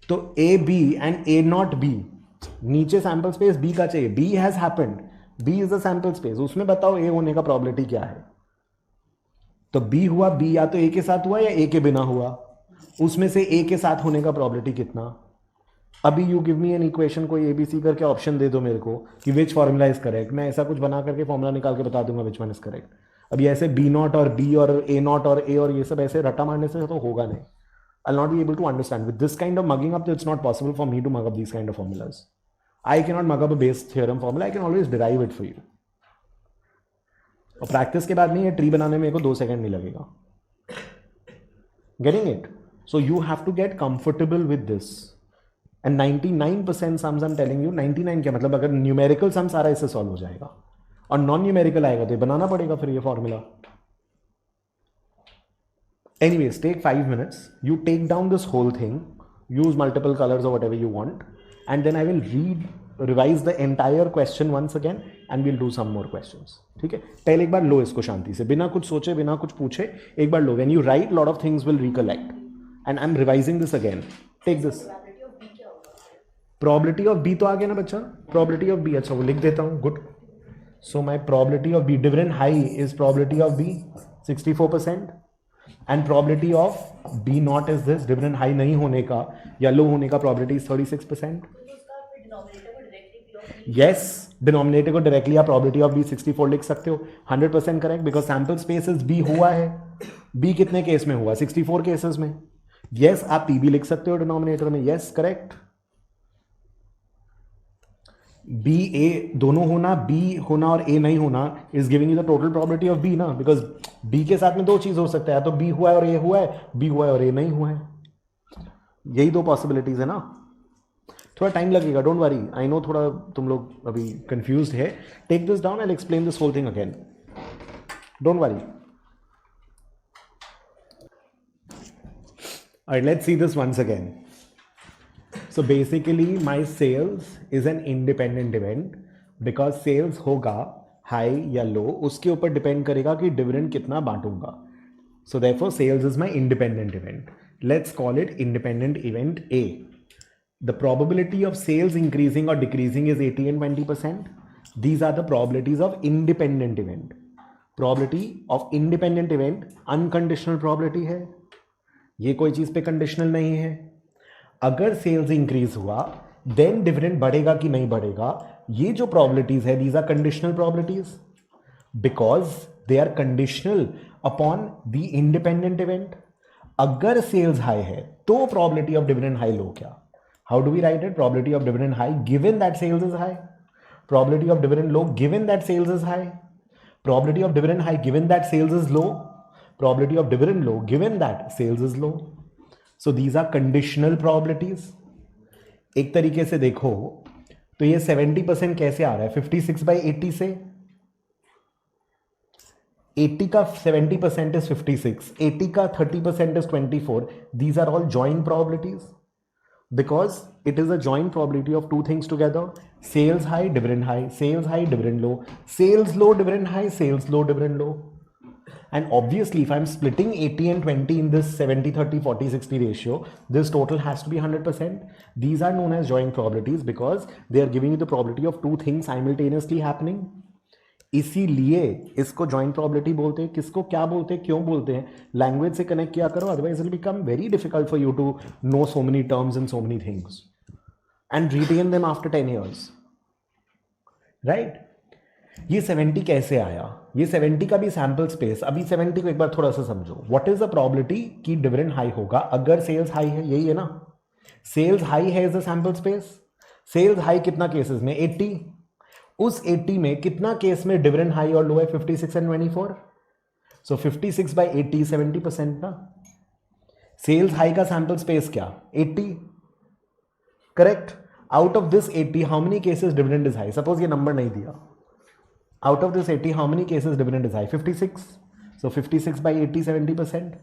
तो A B and A not B, नीचे सैंपल स्पेस बी का चाहिए. B has happened, B is the sample space. उसमें बताओ ए होने का प्रोबेबिलिटी क्या है. तो बी हुआ, बी या तो ए के साथ हुआ या ए के बिना हुआ. उसमें से ए के साथ होने का प्रोबेबिलिटी कितना. अभी you give me an equation, कोई एबीसी करके ऑप्शन दे दो मेरे को कि विच फॉर्मूला इज करेक्ट. मैं ऐसा कुछ बना करके फॉर्मूला निकाल के बता दूंगा विच वन इज करेक्ट. अभी ऐसे बी नॉट और बी और ए नॉट और ए और ये सब ऐसे रट्टा मारने से तो होगा नहीं. I'll not be able to understand. With this kind of mugging up, it's not possible for me to mug up these kind of formulas. I cannot mug up a base theorem formula. I can always derive it for you. और प्रैक्टिस के बाद में ये ट्री बनाने में को 2 सेकंड नहीं लगेगा. Getting it? So you have to get comfortable with this. And 99% sums I'm telling you, 99 क्या मतलब, अगर न्यूमेरिकल सम सारा इससे सॉल्व हो जाएगा और नॉन न्यूमेरिकल आएगा तो ये बनाना पड़ेगा फिर ये formula. Anyways, take 5 minutes. You take down this whole thing. Use multiple colors or whatever you want, and then I will revise the entire question once again, and we'll do some more questions. ठीक है. पहले एक बार लो इसको शांति से, बिना कुछ सोचे, बिना कुछ पूछे, एक बार लो. When you write, lot of things will recollect. And I'm revising this again. Take this. Probability of B तो आ गया ना बच्चा. Probability of B, अच्छा वो लिख देता हूँ. Good. So my probability of B, dividend high is probability of B 64%. And probability of B naught is this, dividend high नहीं होने का या लो होने का probability is 36%. Yes, denominator को directly आप probability of B 64 लिख सकते हो. 100% correct because sample space is B हुआ है. B कितने केस में हुआ? 64 केसेस में. Yes, आप PB लिख सकते हो denominator में. Yes, correct. बी ए दोनों होना, बी होना और ए नहीं होना is giving you the total probability of B ना. बिकॉज बी के साथ में 2 चीज हो सकता है, तो बी हुआ है और ए हुआ है, बी हुआ है और ए नहीं हुआ है. यही 2 पॉसिबिलिटीज है ना. थोड़ा टाइम लगेगा, डोंट वरी. आई नो थोड़ा तुम लोग अभी कंफ्यूज्ड है. Take this down, I will explain this whole thing again. Don't worry. Alright, let's see this once again. So basically my sales is an independent event because sales होगा high या low, उसके ऊपर डिपेंड करेगा कि डिविडेंड कितना बांटूंगा. So therefore sales is my independent event. Let's call it independent event A. The probability of sales increasing or decreasing is 80 and 20%. These are the probabilities of independent event. Probability of independent event unconditional probability है. ये कोई चीज पे कंडीशनल नहीं है. अगर सेल्स इंक्रीज हुआ देन डिविडेंड बढ़ेगा कि नहीं बढ़ेगा. ये जो प्रोबेबिलिटीज है these are conditional probabilities because they are conditional upon the independent event. अगर सेल्स हाई है तो probability of dividend high low क्या. How do we write it? Probability of dividend high given that sales is high, probability of dividend low given that sales is high, probability of dividend high given that sales is low, probability of dividend low given that sales is low. So these are conditional probabilities. एक तरीके से देखो तो ये 70% कैसे आ रहा है? 56/80 से. 80 का 70% इज 56, 80 का 30% is 24. These are all joint probabilities because it is a joint probability of two things together: sales high, dividend high, sales high, dividend low, sales low, dividend high, sales low, dividend low. And obviously, if I'm splitting 80 and 20 in this 70, 30, 40, 60 ratio, this total has to be 100%. These are known as joint probabilities because they are giving you the probability of two things simultaneously happening. इसीलिए इसको जॉइंट प्रोबेबिलिटी बोलते हैं. किसको क्या बोलते हैं, क्यों बोलते हैं? लैंग्वेज से कनेक्ट किया करो, otherwise it will become very difficult for you to know so many terms and so many things and retain them after 10 years. Right? ये 70 कैसे आया? ये 70 का भी सैंपल स्पेस. अभी 70 को एक बार थोड़ा सा समझो. व्हाट इज द प्रोबेबिलिटी कि डिविडेंड हाई होगा अगर सेल्स हाई है? यही है ना. सेल्स हाई है is the sample space. Sales high कितना केसेस में? 80. उस 80 में कितना केस में डिविडेंड हाई और लो है? 56 एंड 24. सो 56/80 70% ना. सेल्स हाई का सैंपल स्पेस क्या? 80. Correct. Out of this 80 how many cases dividend is high? Suppose ये नंबर नहीं दिया. Out of this 80, how many cases dividend is high? 56. So 56/80, 70%.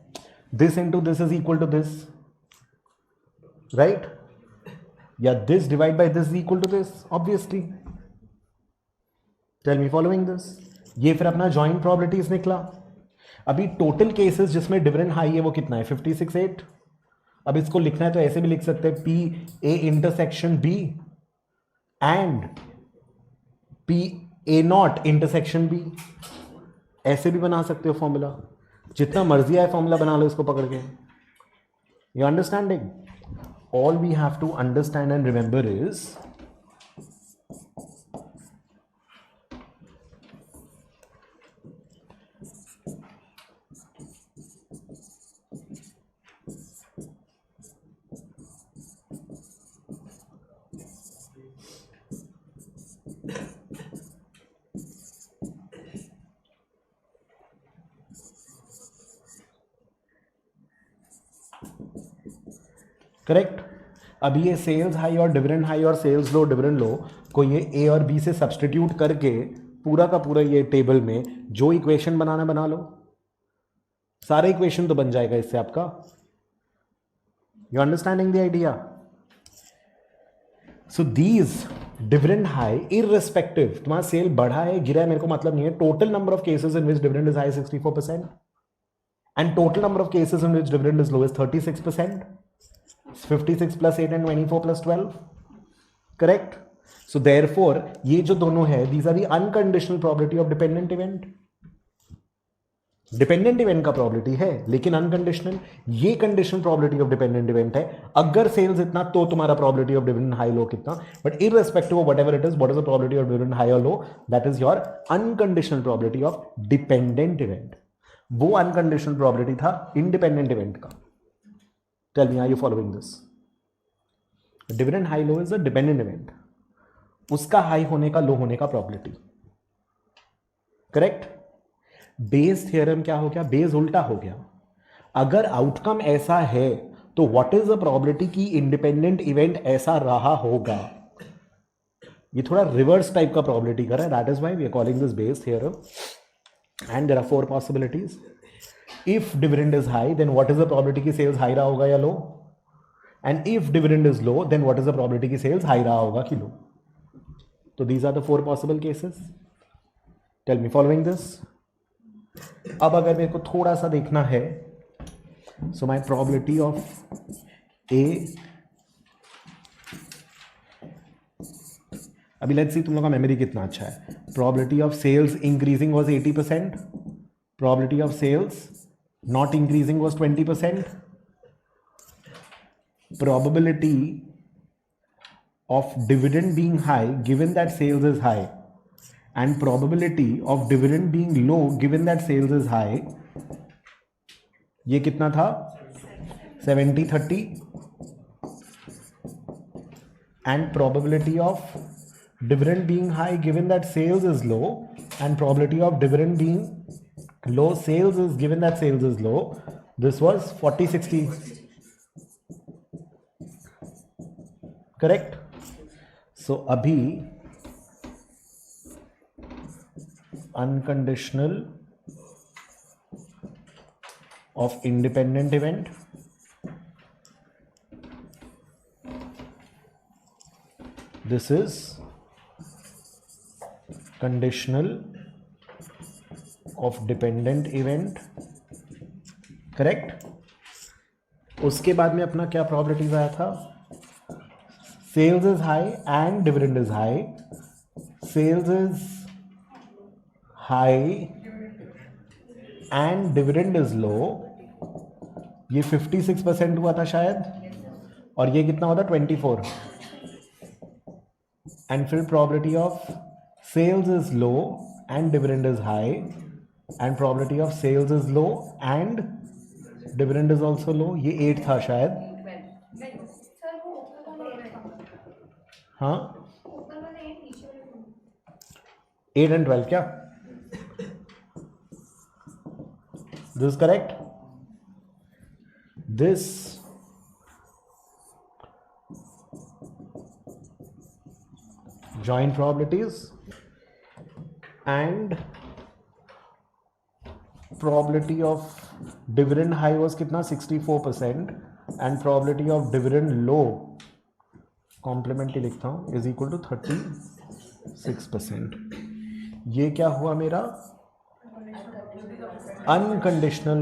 This into this is equal to this. Right? Yeah, this divided by this is equal to this, obviously. Tell me following this. ये फिर अपना joint probabilities निकला. अभी total cases जिसमें dividend high है वो कितना है? 56/8. अब इसको लिखना है तो ऐसे भी लिख सकते हैं P A intersection B and P A not intersection B. ऐसे भी बना सकते हो फॉर्मूला. जितना मर्जी आए फॉर्मूला बना लो इसको पकड़ के. You understanding? All we have to understand and remember is correct. अभी ये सेल्स हाई और डिविडेंड हाई और सेल्स लो डिविडेंड लो को ये ए और बी से सब्सटीट्यूट करके पूरा का पूरा ये टेबल में जो इक्वेशन बनाना बना लो. सारे इक्वेशन तो बन जाएगा इससे आपका. You understanding the idea? So these dividend high irrespective तुम्हारा सेल बढ़ा है गिरा है मेरे को मतलब नहीं है. Total number of cases in which dividend is high 64% and total number of cases in which dividend is low is 36%. 56 plus 8 and 24 plus 12. Correct? So therefore, ये जो दोनों है, these are the unconditional probability of dependent event. Dependent event का probability है, लेकिन unconditional. ये conditional probability of dependent event है. अगर sales इतना तो तुम्हारा probability of dividend high low कितना. But irrespective of whatever it is, what is the probability of dividend high or low? That is your unconditional probability of dependent event. वो unconditional probability था independent event का. Tell me, are you following this? Dividend high low is a dependent event. उसका हाई होने का लो होने का probability. करेक्ट. बेस थ्योरम क्या हो गया? बेस उल्टा हो गया. अगर आउटकम ऐसा है तो व्हाट इज द प्रोबेबिलिटी कि इंडिपेंडेंट इवेंट ऐसा रहा होगा? ये थोड़ा रिवर्स टाइप का प्रोबेबिलिटी कर रहा है. That is why we are calling this Bayes theorem. And there are 4 possibilities. If dividend is high, then what is the probability कि sales high रहा होगा या low? And if dividend is low, then what is the probability कि sales high रहा होगा कि low? So these are the 4 possible cases. Tell me, following this? अब अगर मेरे को थोड़ा सा देखना है, so my probability of A, अभी let's see तुम लोग का मेमोरी कितना अच्छा है. Probability of sales increasing was 80%. Probability of sales not increasing was 20%. Probability of dividend being high given that sales is high and probability of dividend being low given that sales is high, ये कितना था? 70-30. And probability of dividend being high given that sales is low and probability of dividend being low sales is given that sales is low. This was 40-60. Correct. So अभी unconditional of independent event, this is conditional of dependent event. Correct. उसके बाद में अपना क्या प्रॉपर्टीज आया था? Sales is high and dividend is high. Sales is high and dividend is low. ये 56% हुआ था शायद, और ये कितना होता? 24. एंड फिर property of sales is low and dividend is high, and property of sales is low and dividend is also low. ये 8 था शायद. हाँ, 8 and 12 क्या? This is correct. This joint probabilities and probability of dividend high was कितना? 64%. and probability of dividend low, complement ही लिखता हूँ, is equal to 36%. ये क्या हुआ मेरा? Unconditional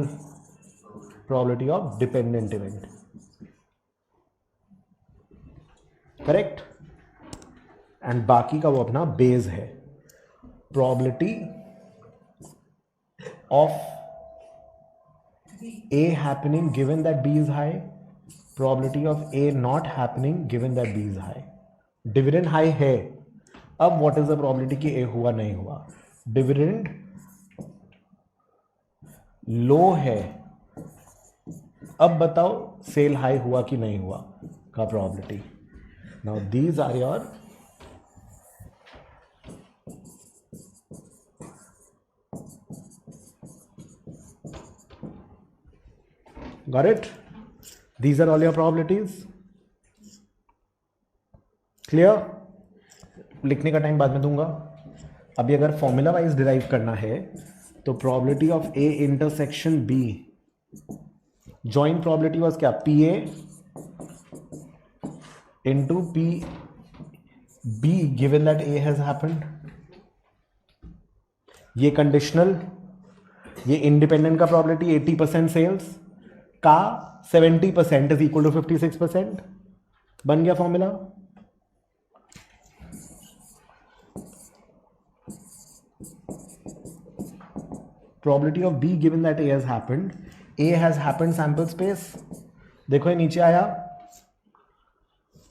probability of dependent event. Correct. And बाकी का वो अपना बेस है. probability of A happening given that B is high, probability of A not happening given that B is high. Dividend high है. अब व्हाट इज द probability कि A हुआ नहीं हुआ? डिविडेंड लो है. अब बताओ सेल हाई हुआ कि नहीं हुआ का probability. Now these are your got it? These are all your probabilities. Clear? लिखने का टाइम बाद में दूंगा. अभी अगर फॉर्मूला वाइज डिराइव करना है तो probability of A intersection B, joint probability was क्या? PA into PB given that A has happened. ये कंडीशनल, ये इंडिपेंडेंट का probability 80% सेल्स का 70% इज इक्वल टू 56%. बन गया formula. probability of B given that A has happened. A has happened sample space. देखो ये नीचे आया.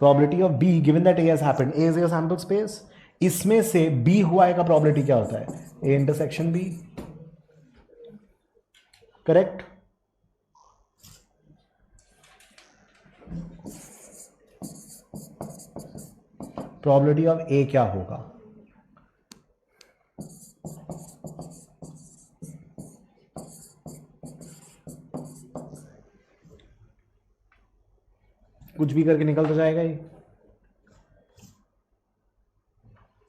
probability of B given that A has happened. A is your sample space. इसमें से B हुआ है का probability क्या होता है? A intersection B. Correct. probability of A क्या होगा? कुछ भी करके निकल तो जाएगा ये.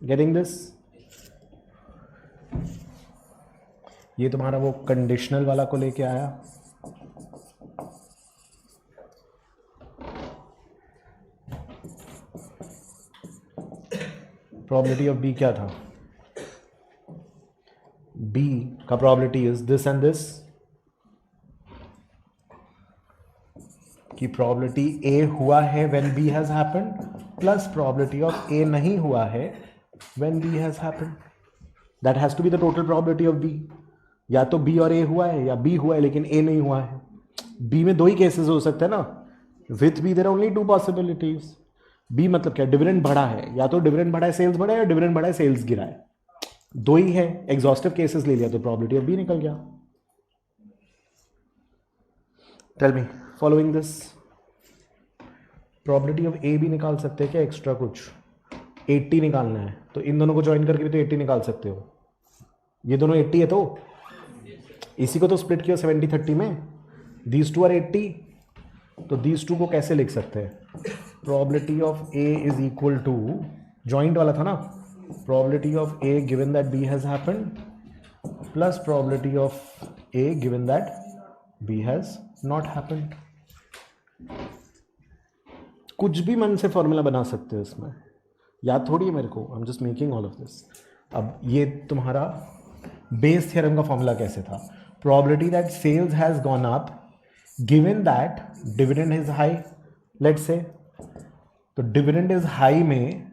Getting this? ये तुम्हारा वो कंडीशनल वाला को लेके आया. probability of B क्या था? B का probability is this and this. कि probability A हुआ है when B has happened plus probability of A नहीं हुआ है when B has happened. That has to be the total probability of B. या तो B और A हुआ है या B हुआ है लेकिन A नहीं हुआ है. B में दो ही केसेस हो सकते हैं ना. With B there are only two possibilities. B मतलब क्या? डिविडेंड बढ़ा है, या तो डिविडेंड बढ़ा है सेल्स बढ़ा है, या डिविडेंड बढ़ा है सेल्स गिरा है. दो ही है. एग्जॉस्टिव केसेस ले लिया तो probability of B निकल गया. Tell me, following this probability of A भी निकाल सकते हैं क्या? एक्स्ट्रा कुछ 80 निकालना है तो इन दोनों को ज्वाइन करके भी तो 80 निकाल सकते हो. ये दोनों 80 है तो इसी को तो स्प्लिट किया 70-30 में. these two are 80. तो these two को कैसे लिख सकते हैं? probability of A is equal to joint वाला था ना, probability of A given that B has happened plus probability of A given that B has not happened. कुछ भी मन से फॉर्मूला बना सकते हो इसमें, याद थोड़ी है मेरे को, आई am just making all of this. अब ये तुम्हारा बेस थ्योरम का फॉर्मूला कैसे था, probability that sales has gone up given that dividend is high, let's say. तो डिविडेंड इज हाई में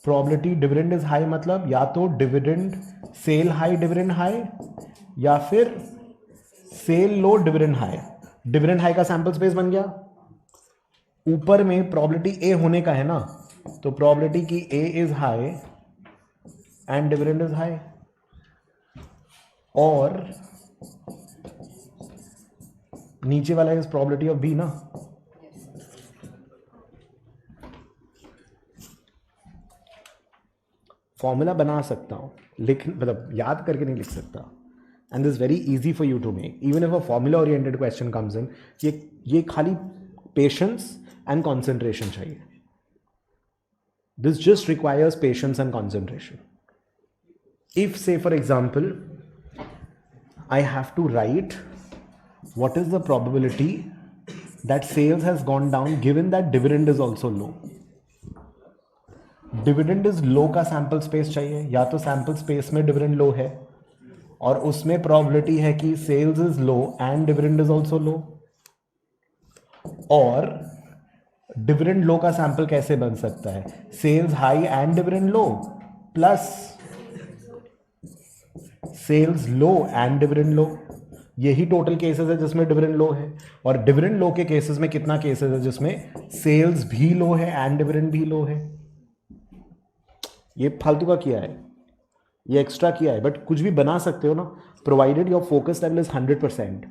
प्रोबेबिलिटी डिविडेंड इज हाई मतलब या तो dividend sale high dividend high या फिर sale low dividend high. Dividend high का सैंपल स्पेस बन गया. ऊपर में प्रोबेबिलिटी ए होने का है ना, तो प्रोबेबिलिटी की A is high and dividend is high. और नीचे वाला इज प्रोबेबिलिटी ऑफ बी ना. फॉर्मूला बना सकता हूँ, लिख मतलब याद करके नहीं लिख सकता. And this very easy for you to make even if a formula oriented question comes in. ये खाली पेशेंस एंड कॉन्सेंट्रेशन चाहिए. This just requires patience and concentration. If say for example I have to write what is the probability that sales has gone down given that dividend is also low. Dividend is low का सैंपल स्पेस चाहिए, या तो सैंपल स्पेस में डिविडेंड लो है और उसमें प्रोबेबिलिटी है कि sales is low and dividend is also low. और डिविडेंड लो का सैंपल कैसे बन सकता है, sales high and dividend low plus sales low and dividend low. यही टोटल केसेस है जिसमें डिविडेंड लो है. और डिविडेंड लो के केसेस में कितना केसेस है जिसमें सेल्स भी लो है एंड डिविडेंड भी लो है. ये फालतू का किया है, ये एक्स्ट्रा किया है, बट कुछ भी बना सकते हो ना, provided your focus level is 100%.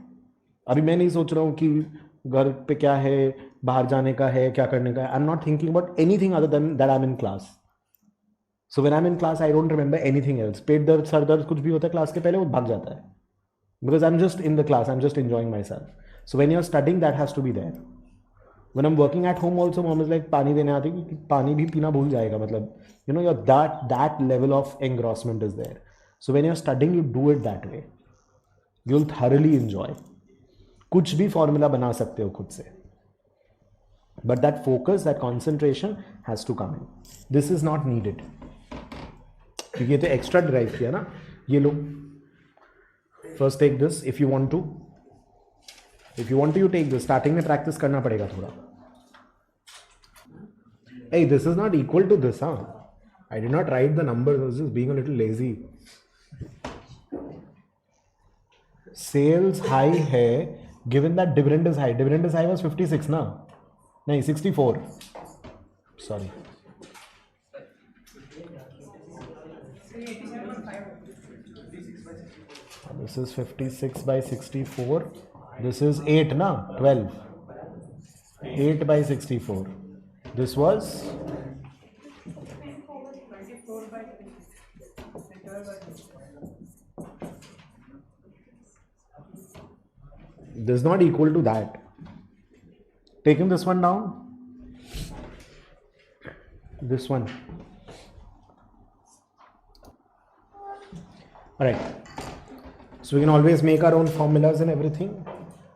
अभी मैं नहीं सोच रहा हूँ कि घर पे क्या है, बाहर जाने का है, क्या करने का है. I am not thinking about anything other than that I am in class. So when I am in class I don't remember anything else. पेट दर्द, सर दर्द कुछ भी होता है क्लास के पहले, वो भाग जाता है, because I am just in the class, I am just enjoying myself. So when you are studying that has to be there. when I'm working at home also, mom is like पानी देने आती कि पानी भी पीना भूल जाएगा, मतलब you know your that level of engrossment is there. So when you're studying you do it that way, you'll thoroughly enjoy. कुछ भी फॉर्मूला बना सकते हो खुद से, but that focus, that concentration has to come in. This is not needed. क्योंकि ये तो एक्स्ट्रा ड्राइव किया ना. ये लो, first take this if you want to. If you want to, you take this. Starting में practice करना पड़ेगा थोड़ा. Hey, this is not equal to this, huh? I did not write the numbers. I was just being a little lazy. Sales high है, given that dividend is high. Dividend is high was 56 ना? नहीं, 64. Sorry. This is 56 by 64. This is 8 na, 12. 8 by 64. This was this is not equal to that. Taking this one down. This one. Alright. So we can always make our own formulas and everything.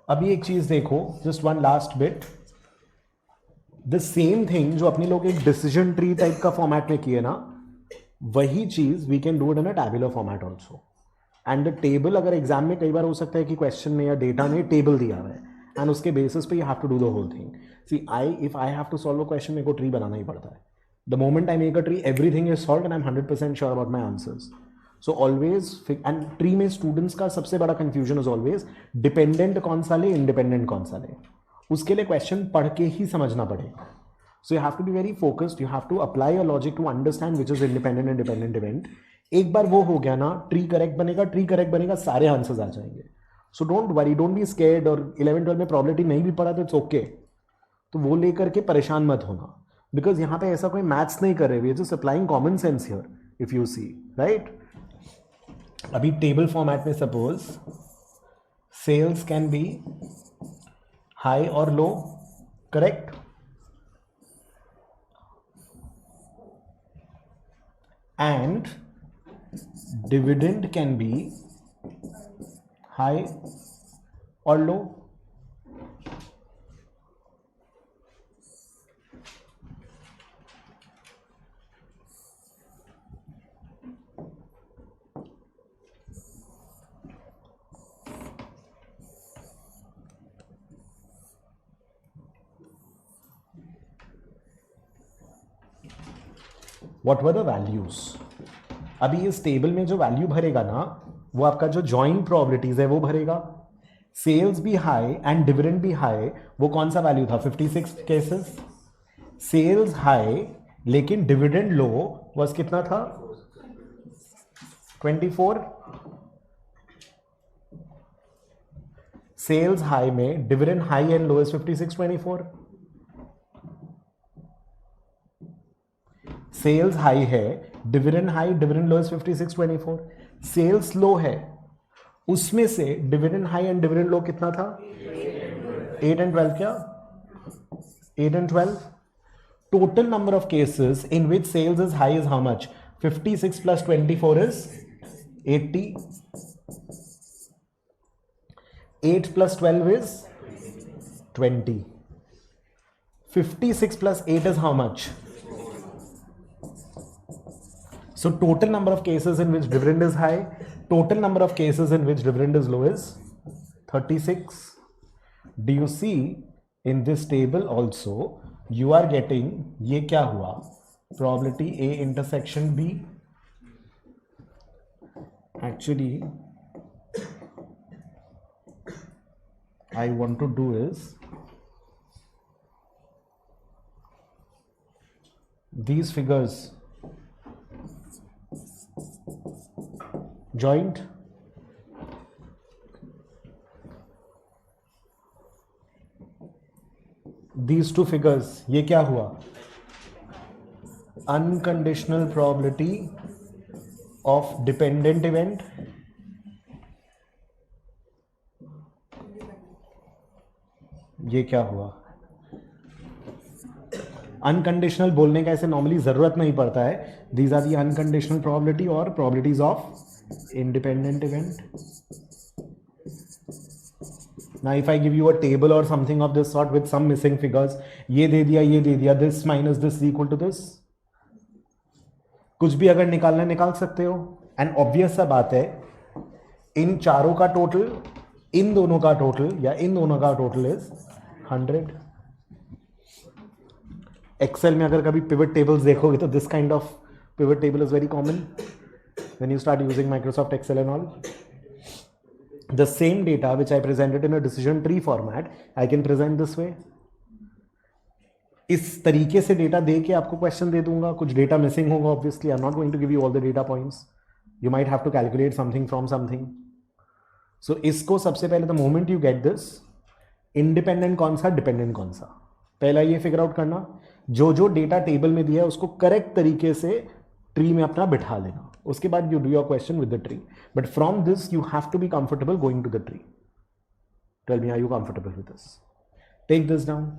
अभी एक चीज़ देखो, just one last bit. The same thing जो अपने लोग एक डिसीजन ट्री टाइप का फॉर्मेट में किए ना, वही चीज़ we can do it in a tabular format also. And the table, अगर एग्जाम में कई बार हो सकता है कि क्वेश्चन में या डेटा में टेबल दिया हुआ है एंड उसके बेसिस पे you have to do the whole thing. See if I have to solve a question, मेरे को ट्री बनाना ही पड़ता है. The moment I make a tree, everything is solve and I am 100% sure about my answers. So always, and tree में स्टूडेंट्स का सबसे बड़ा कंफ्यूजन इज ऑलवेज डिपेंडेंट कौन सा ले, इंडिपेंडेंट कौन सा ले. उसके लिए क्वेश्चन पढ़ के ही समझना पड़ेगा. So you have to be very focused, you have to apply your logic to understand which is independent and dependent event. एक बार वो हो गया ना, ट्री करेक्ट बनेगा, सारे आंसर्स आ जाएंगे. So don't worry, don't be scared. और 11-12 में प्रॉबिलिटी नहीं भी पढ़ा तो इट्स ओके. तो वो लेकर के परेशान मत होना, बिकॉज यहाँ पे ऐसा कोई मैथ्स नहीं कर रहे, we are just applying common sense here if you see, right. अभी टेबल फॉर्मेट में suppose sales can be high और low, correct. and dividend can be high or low. What were the values? अभी इस टेबल में जो वैल्यू भरेगा ना वो आपका जो जॉइंट प्रोबेबिलिटीज है वो भरेगा. सेल्स भी हाई एंड डिविडेंड भी हाई, वो कौन सा वैल्यू था? 56 केसेस. सेल्स हाई लेकिन डिविडेंड लो वाज कितना था? 24. सेल्स हाई में dividend high and low is 56, 24. Sales high है, dividend high, dividend low is 56, 24. Sales low है, उसमें से dividend high and dividend low कितना था? 8 and 12. क्या 8 and 12? Total number of cases in which sales is high is how much? 56 plus 24 is 80. 8 plus 12 is 20. 56 plus 8 is how much? So total number of cases in which dividend is high, total number of cases in which dividend is low is 36. Do you see in this table also you are getting, ये क्या हुआ? Probability A intersection B. Actually I want to do is these figures joint, these two figures, ये क्या हुआ? Unconditional probability of dependent event ये क्या हुआ? अनकंडीशनल बोलने का ऐसे नॉर्मली जरूरत नहीं पड़ता है. These are the unconditional probability और probabilities of independent event. Now if I give you a table or something of this sort with some missing figures, ये दे दिया, this minus this is equal to this, कुछ भी अगर निकालना निकाल सकते हो. एंड ऑब्वियस सा बात है, इन चारों का टोटल, इन दोनों का टोटल या इन दोनों का टोटल इज 100. एक्सेल में अगर कभी पिवट टेबल्स देखोगे तो this kind of pivot table is very common when you start using Microsoft Excel and all. The same data which I presented in a decision tree format, I can present this way. इस तरीके से डेटा दे के आपको क्वेश्चन दे दूंगा. कुछ डेटा मिसिंग होगा obviously. I am not going to give you all the data points. You might have to calculate something from something. So इसको सबसे पहले the moment you get this, independent कौन सा, डिपेंडेंट कौन सा, पहला ये फिगर आउट करना. जो जो डेटा टेबल में दिया है उसको करेक्ट तरीके से ट्री में अपना बिठा लेना. उसके बाद you do your question with the tree. But from this you have to be comfortable going to the tree. Tell me, are you comfortable with this? Take this down.